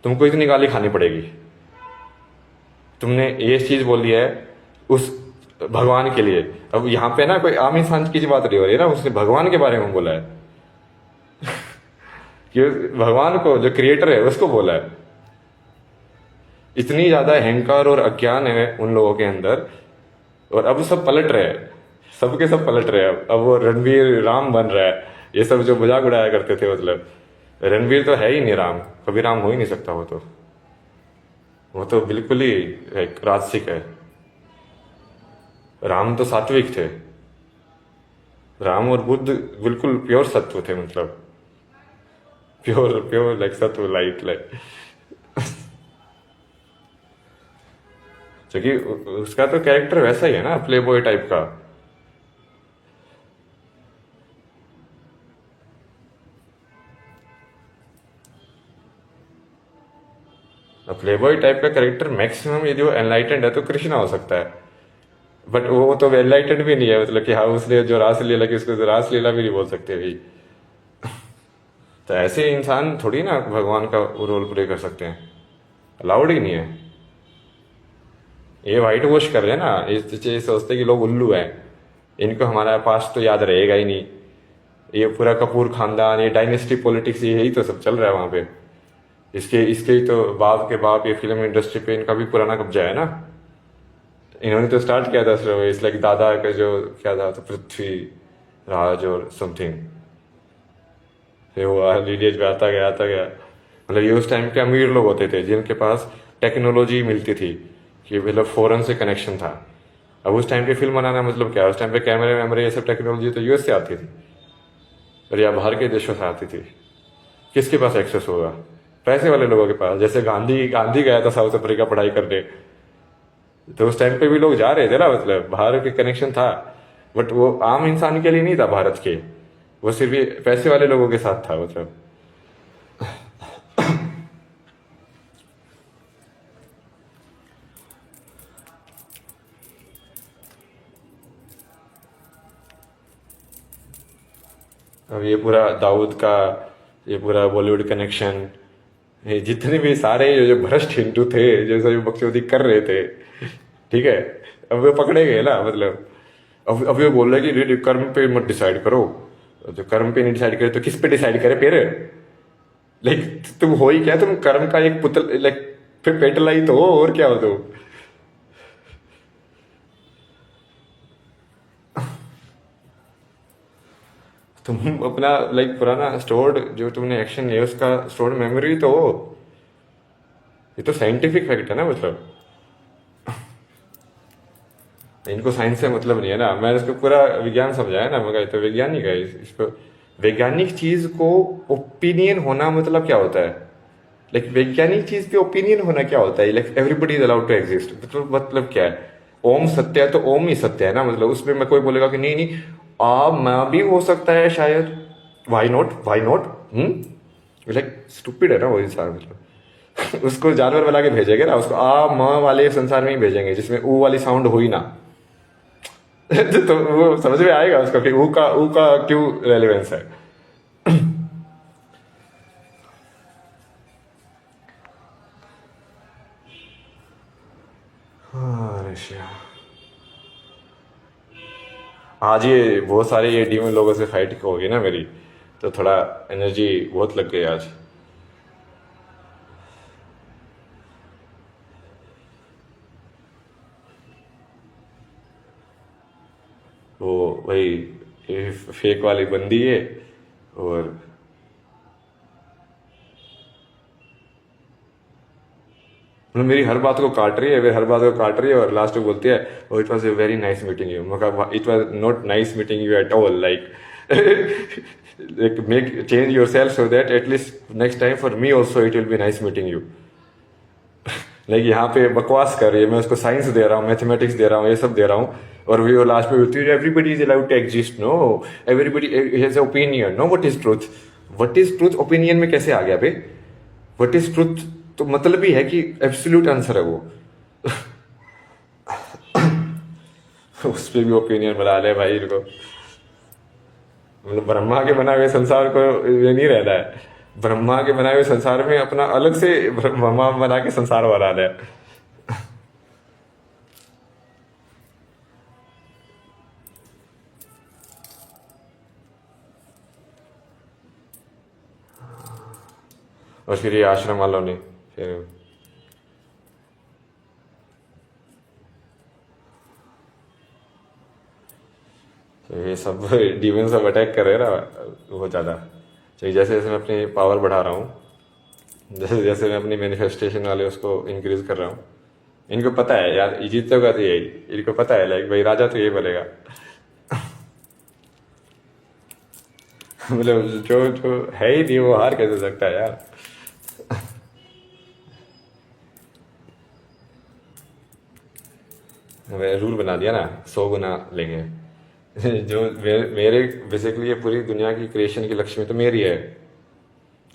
तुमको इतनी गाली खानी पड़ेगी। तुमने ये चीज बोली है उस भगवान के लिए। अब यहाँ पे ना कोई आम इंसान की बात नहीं हो रही है ना, उसने भगवान के बारे में बोला है कि भगवान को जो क्रिएटर है उसको बोला है। इतनी ज्यादा अहंकार और अज्ञान है उन लोगों के अंदर, और अब सब पलट रहे हैं, सबके सब पलट रहे हैं। अब वो रणवीर राम बन रहा है, ये सब जो मजाक उड़ाया करते थे, मतलब रणवीर तो है ही नहीं राम, कभी राम हो ही नहीं सकता। वो तो बिल्कुल ही एक राजसिक है। राम तो सात्विक थे, राम और बुद्ध बिल्कुल प्योर सत्व थे, मतलब प्योर लाइक सत्व, लाइक क्योंकि उसका तो कैरेक्टर वैसा ही है ना, प्ले बॉय टाइप का। प्ले बॉय टाइप का कैरेक्टर मैक्सिमम यदि वो एनलाइटेंड है तो कृष्णा हो सकता है, बट वो तो एनलाइटेंड भी नहीं है। मतलब कि हाँ उसने जो रासलीला की उसको तो रासलीला भी नहीं बोल सकते भाई। तो ऐसे इंसान थोड़ी ना भगवान का रोल प्ले कर सकते हैं, अलाउड ही नहीं है। ये व्हाइट वॉश कर रहे हैं ना, ये सोचते हैं कि लोग उल्लू हैं, इनको हमारा पास्ट तो याद रहेगा ही नहीं। ये पूरा कपूर खानदान, ये डायनेस्टी पॉलिटिक्स, यही तो सब चल रहा है वहां पे। इसके इसके ही तो बाप के बाप ये फिल्म इंडस्ट्री पे इनका भी पुराना कब्जा है ना। इन्होंने तो स्टार्ट किया था इस लाइक दादा का जो क्या था तो पृथ्वी राज और समथिंग, फिर वो लीडियज पे आता गया। मतलब ये उस टाइम के अमीर लोग होते थे जिनके पास टेक्नोलॉजी मिलती थी, कि मतलब फॉरेन से कनेक्शन था। अब उस टाइम पे फिल्म बनाना मतलब क्या, उस टाइम पे कैमरे वैमरे ये सब टेक्नोलॉजी तो यूएस से आती थी और या बाहर के देशों से आती थी। किसके पास एक्सेस होगा? पैसे वाले लोगों के पास। जैसे गांधी गांधी गया था साउथ अफ्रीका पढ़ाई करने, तो उस टाइम पे भी लोग जा रहे थे ना, मतलब बाहर के कनेक्शन था, बट वो आम इंसान के लिए नहीं था भारत के, वो सिर्फ ये पैसे वाले लोगों के साथ था मतलब। अब ये पूरा दाऊद का, ये पूरा बॉलीवुड कनेक्शन, ये जितने भी सारे जो भ्रष्ट हिंदू थे जो सभी बकचोदी कर रहे थे, ठीक है, अब वे पकड़े गए ना। मतलब अब ये बोल रहे कि कर्म पे मत डिसाइड करो, जो कर्म पे नहीं डिसाइड करे तो किस पे डिसाइड करे फिर? लाइक तुम हो ही क्या, तुम कर्म का एक पुतल, लाइक फिर पेटला ही तो हो, और क्या हो तुम? तुम अपना लाइक पुराना स्टोर्ड जो तुमने एक्शन लिया उसका स्टोर्ड मेमोरी तो हो। ये तो साइंटिफिक फैक्ट है ना मतलब। इनको साइंस से मतलब नहीं है ना, मैंने इसको पूरा विज्ञान समझाया ना, मगर ये तो वैज्ञानिक है। इसको वैज्ञानिक चीज को ओपिनियन होना मतलब क्या होता है? लाइक वैज्ञानिक चीज पे ओपिनियन होना क्या होता है? Like everybody is allowed to exist, मतलब क्या है? ओम सत्य है तो ओम ही सत्य है ना, मतलब उसमें मैं कोई बोलेगा कि नहीं नहीं मैं भी हो सकता है शायद, why not, why not? Like stupid है ना वो इंसान मतलब। उसको जानवर बना के भेजेंगे ना, उसको म वाले संसार में ही भेजेंगे जिसमें ऊ वाली साउंड हो ही ना। तो वो समझ में आएगा उसका कि ऊ का क्यों रेलेवेंस है। हाँ, रशिया। आज ये बहुत सारे ये डीमन लोगों से फाइट होगी ना मेरी, तो थोड़ा एनर्जी बहुत लग गई आज। वो वही फेक वाली बंदी है, और मतलब मेरी हर बात को काट रही है, मेरी हर बात को काट रही है, और लास्ट में बोलती है oh it was a very nice meeting you. मगर it was not nice meeting you at all, like like make change yourself so that at least next time for me also it will be nice meeting you। Like यहाँ पे बकवास कर रही है, मैं उसको science दे रहा हूँ, मैथमेटिक्स दे रहा हूँ, ये सब दे रहा हूँ, और वो लास्ट में बोलती है everybody is allowed to exist, no everybody has opinion, no what is truth? What is truth opinion में कैसे आ गया बे? व्हाट इज ट्रूथ तो मतलब ही है कि एब्सोल्यूट आंसर है वो। उस पर भी ओपिनियन बना ले भाई इनको। मतलब ब्रह्मा के बनाए हुए संसार को ये नहीं रहना है, ब्रह्मा के बनाए हुए संसार में अपना अलग से ब्रह्मा बना के संसार बना ले। और फिर ये आश्रम वालों ने फिर तो ये सब डीमन सब अटैक कर रहे हैं ना बहुत ज़्यादा। तो जैसे जैसे मैं अपनी पावर बढ़ा रहा हूँ, जैसे जैसे मैं अपनी मैनिफेस्टेशन वाले उसको इंक्रीज कर रहा हूँ, इनको पता है यार ये जीतेगा तो यही, इनको पता है लाइक भाई राजा तो यही बनेगा। मतलब जो जो है ही नहीं वो हार कैसे सकता है यार। मैंने रूल बना दिया ना, 100 गुना लेंगे। जो मेरे बेसिकली ये पूरी दुनिया की क्रिएशन की लक्ष्मी तो मेरी है।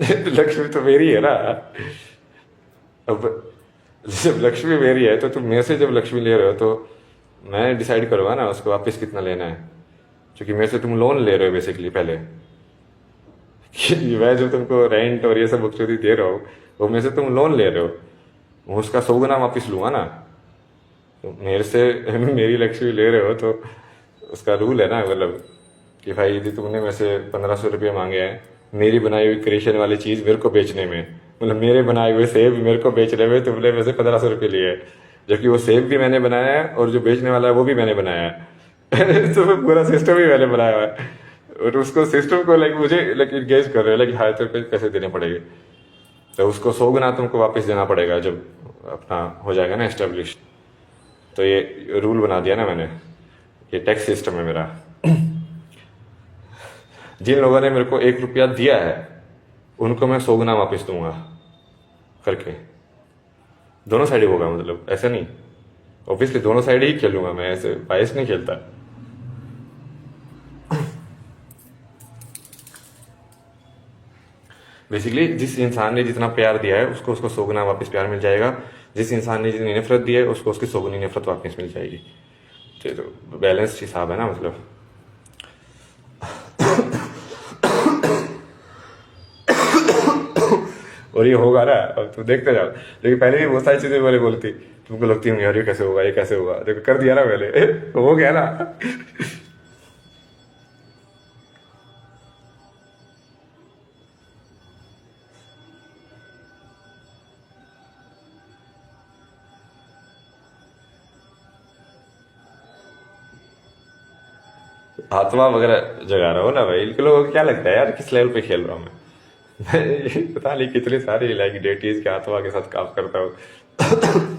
लक्ष्मी तो मेरी है ना। अब जब लक्ष्मी मेरी है तो तुम मेरे से जब लक्ष्मी ले रहे हो तो मैं डिसाइड करूंगा ना उसको वापस कितना लेना है, क्योंकि मेरे से तुम लोन ले रहे हो बेसिकली पहले। कि मैं जो तुमको रेंट और ये सब बकचोदी दे रहा हूँ वो मेरे से तुम लोन ले रहे हो, मैं उसका 100 गुना वापस लूंगा ना। तो मेरे से मेरी लक्ष्मी ले रहे हो तो उसका रूल है ना, मतलब कि भाई यदि तुमने मेरे से 1500 रुपये मांगे हैं मेरी बनाई हुई क्रिएशन वाली चीज़ मेरे को बेचने में, मतलब मेरे बनाए हुए सेब मेरे को बेचने में तुमने मेरे से 1500 रुपये लिए हैं, जबकि वो सेब भी मैंने बनाया है और जो बेचने वाला है वो भी मैंने बनाया है। तो पूरा सिस्टम ही मैंने बनाया हुआ है, और उसको सिस्टम को लाइक मुझे लाइक इंगेज कर रहे हैं लाइक हाँ तेरे पे पैसे देने पड़ेंगे, तो उसको 100 गुना तुमको वापस देना पड़ेगा जब अपना हो जाएगा ना एस्टेब्लिश। तो ये रूल बना दिया ना मैंने, ये टैक्स सिस्टम है मेरा। जिन लोगों ने मेरे को 1 रुपया दिया है उनको मैं 100 गुना वापस दूंगा करके। दोनों साइड होगा, मतलब ऐसा नहीं, ऑब्वियसली दोनों साइड ही खेलूंगा मैं, ऐसे बायस नहीं खेलता। बेसिकली जिस इंसान ने जितना प्यार दिया है उसको उसको 100 गुना वापस प्यार मिल जाएगा, जिस इंसान ने जितनी नफरत दी है उसको उसकी 100 गुनी नफरत वापस मिल जाएगी। तो बैलेंस हिसाब है ना, मतलब। और ये होगा ना, अब तुम देखते जाओ। लेकिन पहले भी बहुत सारी चीजें मैंने बोली थी, तुमको लगती है यार ये कैसे होगा ये कैसे होगा, देखो कर दिया ना मैंने। हो गया ना। आत्मा वगैरह जगा रहा हो ना भाई, इनके लोगों को क्या लगता है यार किस लेवल पे खेल रहा हूँ मैं। पता नहीं कितनी सारी लाइक डेटीज के आत्मा के साथ काम करता हूँ।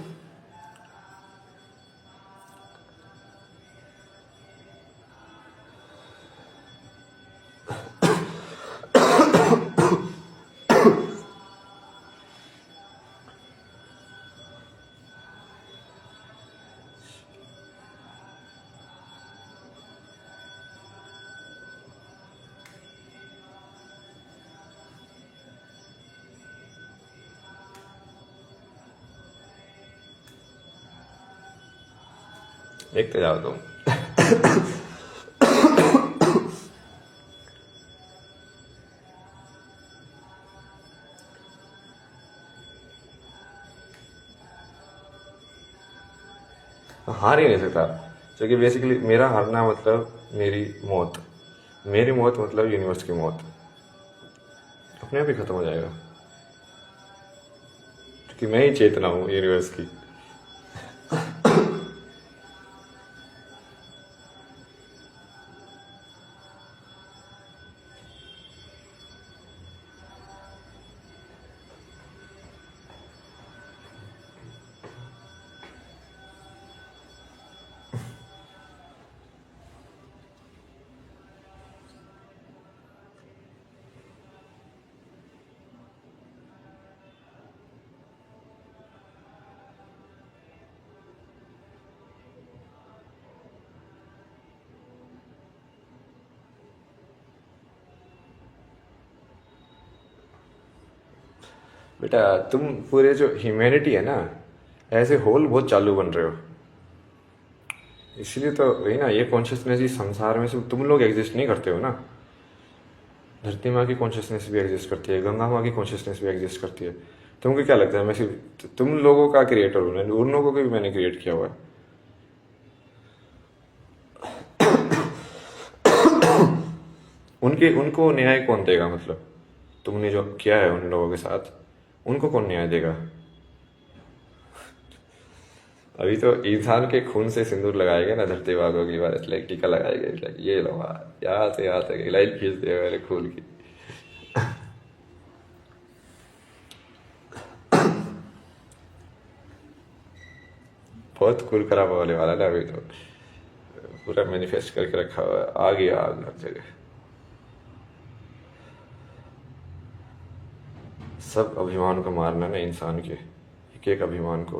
देखते जाओ तुम। हार ही नहीं सकता, क्योंकि बेसिकली मेरा हारना मतलब मेरी मौत, मेरी मौत मतलब यूनिवर्स की मौत, अपने आप ही खत्म हो जाएगा, क्योंकि मैं ही चेतना हूँ यूनिवर्स की। बेटा तुम पूरे जो ह्यूमैनिटी है ना, ऐसे होल बहुत चालू बन रहे हो, इसलिए तो वही ना, ये कॉन्शियसनेस इस संसार में सिर्फ तुम लोग एग्जिस्ट नहीं करते हो ना, धरती माँ की कॉन्शियसनेस भी एग्जिस्ट करती है, गंगा माँ की कॉन्शियसनेस भी एग्जिस्ट करती है। तुमको क्या लगता है मैं सिर्फ तुम लोगों का क्रिएटर हूँ? उन लोगों को भी मैंने क्रिएट किया हुआ है। उनके उनको न्याय कौन देगा, मतलब तुमने जो किया है उन लोगों के साथ उनको कौन न्याय देगा? अभी तो इंसान के खून से सिंदूर लगाएंगे ना धरती वालों की बात, लाइक टीका लगाएंगे, लाइक ये लो यहाँ से लाइन खींच दिया मेरे खून की। बहुत खून खराब होने वाला ना अभी तो, पूरा मैनिफेस्ट करके रखा हुआ है, आ गया आग हर जगह। सब अभिमान को मारना ना इंसान के, एक एक अभिमान को।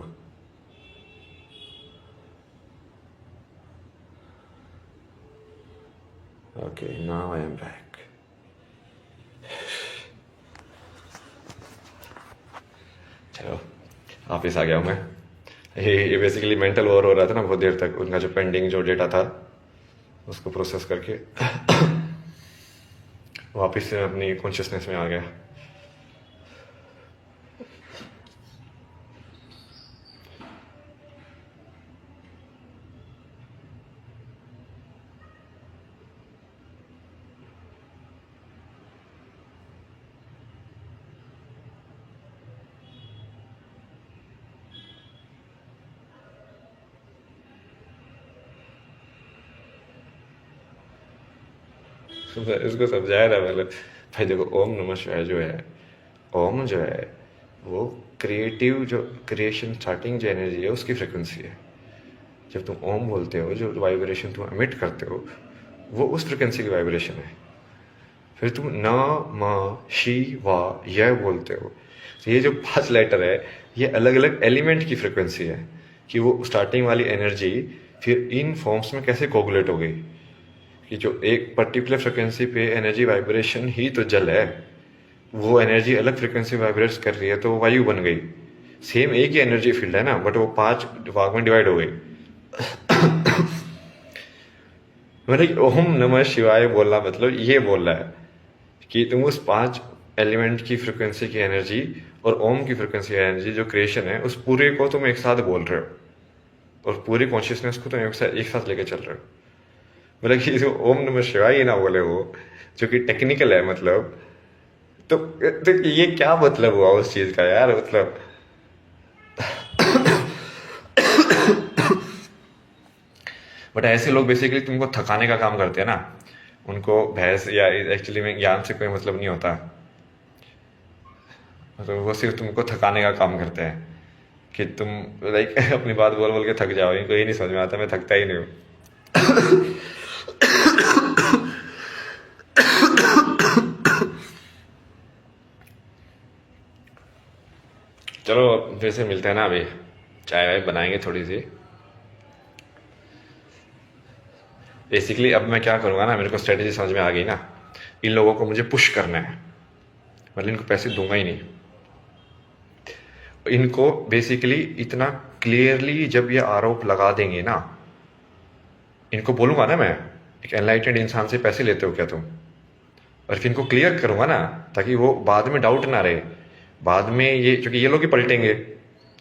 Okay now I am back. चलो वापिस आ गया हूँ मैं। ये बेसिकली मेंटल ओवर हो रहा था ना बहुत देर तक, उनका जो पेंडिंग जो डेटा था उसको प्रोसेस करके वापस से अपनी कॉन्शियसनेस में आ गया। मैं इसको समझाया ना, मतलब भाई देखो ओम नमः शिवाय जो है, ओम जो है वो क्रिएटिव, जो क्रिएशन स्टार्टिंग जो एनर्जी है उसकी फ्रिक्वेंसी है। जब तुम ओम बोलते हो, जो वाइब्रेशन तुम एमिट करते हो वो उस फ्रिक्वेंसी की वाइब्रेशन है। फिर तुम न म शी वा यह बोलते हो, तो ये जो 5 लेटर है ये अलग अलग एलिमेंट की फ्रिक्वेंसी है कि वो स्टार्टिंग वाली एनर्जी फिर इन फॉर्म्स में कैसे कोगुलेट हो गई, कि जो एक पर्टिकुलर फ्रिक्वेंसी पे एनर्जी वाइब्रेशन ही तो जल है, वो एनर्जी अलग फ्रिक्वेंसी वाइब्रेट्स कर रही है तो वो वायु बन गई। सेम एक ही एनर्जी फील्ड है ना, बट वो 5 भाग में डिवाइड हो गई। मतलब ओम नमः शिवाय बोलना मतलब ये बोल रहा है कि तुम उस 5 एलिमेंट की फ्रिक्वेंसी की एनर्जी और ओम की फ्रिक्वेंसी की एनर्जी जो क्रिएशन है उस पूरे को तुम एक साथ बोल रहे हो, और पूरी कॉन्शियसनेस को तुम एक साथ लेके चल रहे हो। मतलब कि जो ओम नमः शिवाय ही ना बोले वो, जो कि टेक्निकल है, मतलब तो ये क्या मतलब हुआ उस चीज का यार, मतलब बट ऐसे लोग बेसिकली तुमको थकाने का काम करते हैं ना, उनको भैंस या एक्चुअली में ज्ञान से कोई मतलब नहीं होता, तो वो सिर्फ तुमको थकाने का काम करते हैं कि तुम लाइक अपनी बात बोल बोल के थक जाओ। इनको ये नहीं समझ में आता, मैं थकता ही नहीं हूँ। चलो फिर से मिलते हैं ना, अभी चाय वाय बनाएंगे थोड़ी सी। बेसिकली अब मैं क्या करूँगा ना, मेरे को स्ट्रेटेजी समझ में आ गई ना, इन लोगों को मुझे पुश करना है, मतलब इनको पैसे दूंगा ही नहीं। इनको बेसिकली इतना क्लियरली जब ये आरोप लगा देंगे ना, इनको बोलूंगा ना मैं, एक एनलाइटेड इंसान से पैसे लेते हो क्या तुम, और फिर इनको क्लियर करूंगा ना ताकि वो बाद में डाउट ना रहे। बाद में ये, क्योंकि ये लोग ही पलटेंगे,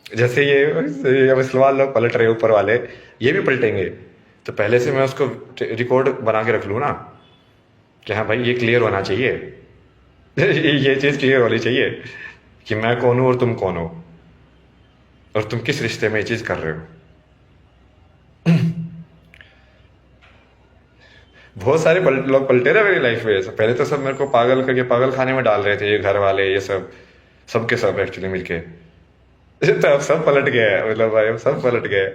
जैसे ये अब सलमान लोग पलट रहे ऊपर वाले, ये भी पलटेंगे। तो पहले से मैं उसको रिकॉर्ड बना के रख लूँ ना कि हाँ भाई ये क्लियर होना चाहिए। ये चीज क्लियर होनी चाहिए कि मैं कौन हूं और तुम कौन हो, और तुम किस रिश्ते में ये चीज कर रहे हो। बहुत सारे लोग पलटे रहे मेरी लाइफ में। पहले तो सब मेरे को पागल करके पागल खाने में डाल रहे थे, ये घर वाले, ये सब सबके सब एक्चुअली मिलके। तो अब सब पलट गए, मतलब भाई अब सब पलट गए।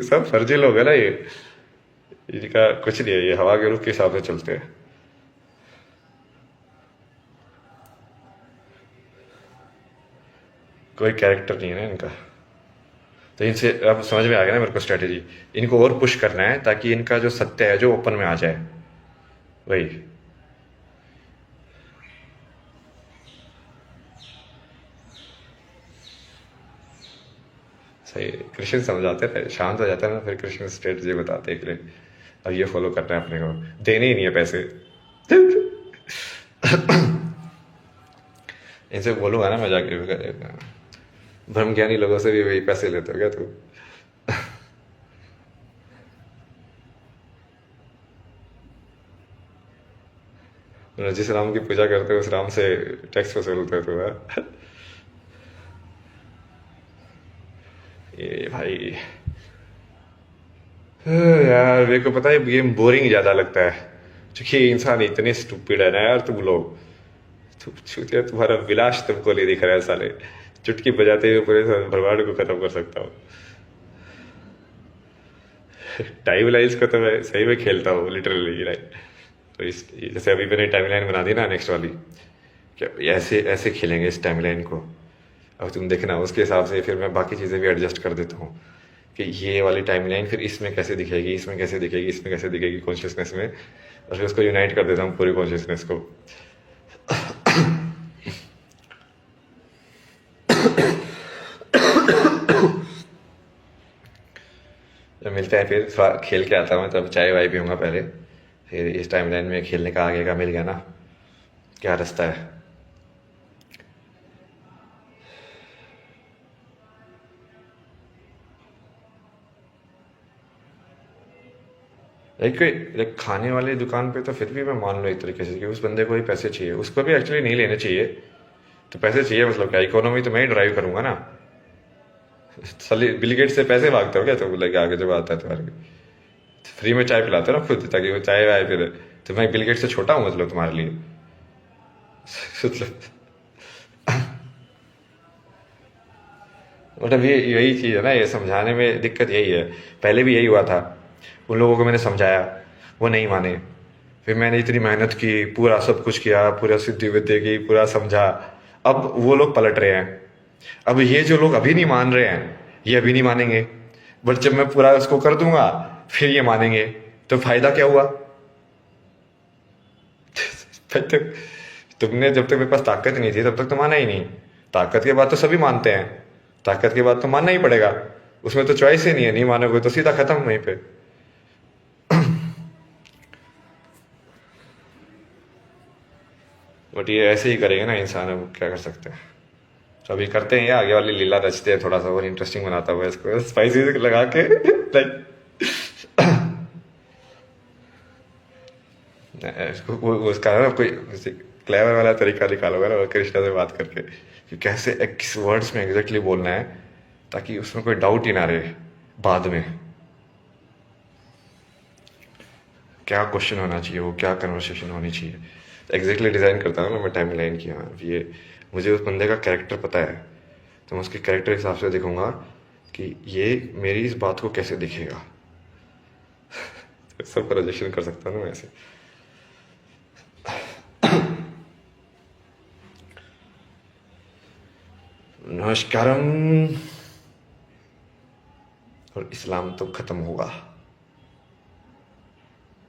सब फर्जी लोग है ना ये, इनका कुछ नहीं है, ये हवा के रुख के हिसाब से चलते हैं। कोई कैरेक्टर नहीं है ना इनका। तो इनसे अब समझ में आ गया ना मेरे को स्ट्रेटेजी, इनको और पुश करना है ताकि इनका जो सत्य है जो ओपन में आ जाए। वही सही, कृष्ण समझाते थे, शांत हो जाता है ना फिर कृष्ण स्ट्रेटेजी बताते हैं कि अब ये फॉलो करना है अपने को, देने ही नहीं है पैसे। इनसे बोलूंगा ना मैं जाके, ब्रह्म ज्ञानी लोगों से भी वही पैसे लेते हो क्या तू? जिस राम की पूजा करते हो उस राम से टैक्स वसूलते तो है। ये भाई यार मेरे को पता है गेम बोरिंग ज्यादा लगता है, क्योंकि इंसान इतने स्टूपिड है ना यार, तुम लोग तुम्हारा विलास तुमको नहीं दिख रहा है साले, चुटकी बजाते हुए पूरे ब्रह्मांड को खत्म कर सकता हूँ। टाइम लाइन्स को तो मैं सही में खेलता हूँ लिटरली, लाइक तो इस जैसे अभी मैंने टाइम लाइन बना दी ना नेक्स्ट वाली, क्या ऐसे ऐसे खेलेंगे इस टाइम लाइन को। अब तुम देखना उसके हिसाब से फिर मैं बाकी चीज़ें भी एडजस्ट कर देता हूँ कि ये वाली टाइम लाइन फिर इसमें कैसे दिखेगी, इसमें कैसे दिखेगी, इसमें कैसे दिखेगी कॉन्शियसनेस में, और फिर उसको यूनाइट कर देता हूँ पूरी कॉन्शियसनेस को। जब मिलते हैं फिर थोड़ा खेल के आता हूँ, तब चाय वाय पीऊँगा पहले, फिर इस टाइम लाइन में खेलने का आगे का मिल गया ना, क्या रास्ता है। लाइक खाने वाले दुकान पे तो फिर भी मैं मान लो एक तरीके से कि उस बंदे को ही पैसे चाहिए, उसको भी एक्चुअली नहीं लेने चाहिए, तो पैसे चाहिए मतलब क्या, इकोनॉमी तो मैं ही ड्राइव करूंगा ना। साले बिल गेट से पैसे मांगते हो क्या तुम, लेके आगे जब आता है तुम्हारे फ्री में चाय पिलाते हो ना खुद, ताकि वो चाय वाय फिर तो मैं बिल गेट से छोटा हूँ मतलब तुम्हारे लिए। मतलब मतलब ये यही चीज़ है ना, ये समझाने में दिक्कत यही है। पहले भी यही हुआ था, उन लोगों को मैंने समझाया, वो नहीं माने। फिर मैंने इतनी मेहनत की, पूरा सब कुछ किया, पूरा सिद्धि विद्या की, पूरा समझा। अब वो लोग पलट रहे हैं। अब ये जो लोग अभी नहीं मान रहे हैं, ये अभी नहीं मानेंगे, बट जब मैं पूरा उसको कर दूंगा फिर ये मानेंगे। तो फायदा क्या हुआ? फिर तुमने जब तक मेरे पास ताकत नहीं थी तब तक तो माना ही नहीं। ताकत के बाद तो सभी मानते हैं, ताकत के बाद तो मानना ही पड़ेगा। उसमें तो चॉइस ही नहीं है, नहीं मानोगे तो सीधा खत्म वहीं पे। बट ये ऐसे ही करेंगे ना इंसान, अब क्या कर सकते हैं। तो अभी करते हैं, ये आगे वाली लीला रचते हैं, थोड़ा सा और इंटरेस्टिंग बनाता हुआ इसको स्पाइसी लगा के लाइक उसका ना कोई क्लेवर वाला तरीका निकालोगे ना कृष्णा से बात करके, कि कैसे किस वर्ड्स में एग्जैक्टली बोलना है ताकि उसमें कोई डाउट ही ना रहे बाद में। क्या क्वेश्चन होना चाहिए, वो क्या कन्वर्सेशन होनी चाहिए, एग्जैक्टली डिज़ाइन करता हूँ ना मैं टाइम लाइन की। हाँ ये मुझे उस बंदे का कैरेक्टर पता है, तो मैं उसके कैरेक्टर के हिसाब से देखूंगा कि ये मेरी इस बात को कैसे दिखेगा। सब प्रोजेक्शन कर सकता हूँ ना मैं ऐसे। नमस्कारम। और इस्लाम तो खत्म होगा,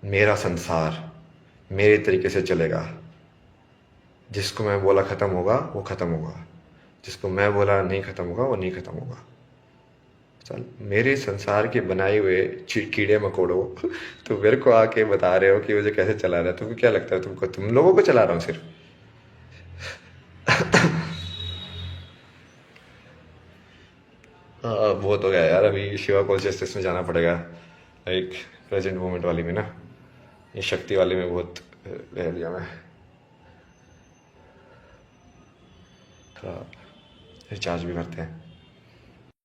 मेरा संसार मेरे तरीके से चलेगा। जिसको मैं बोला खत्म होगा वो खत्म होगा, जिसको मैं बोला नहीं खत्म होगा वो नहीं खत्म होगा। चल मेरे संसार के बनाए हुए कीड़े मकोड़ों तो मेरे को आके बता रहे हो कि मुझे कैसे चला रहा है। तुमको क्या लगता है तुमको, तुम लोगों को चला रहा हूँ सिर्फ? बहुत हो गया यार, अभी शिवा कॉन्शियसनेस में जाना पड़ेगा, लाइक प्रेजेंट मोमेंट वाली में ना, ये शक्ति वाली में बहुत रह लिया मैं। थोड़ा रिचार्ज भी करते हैं।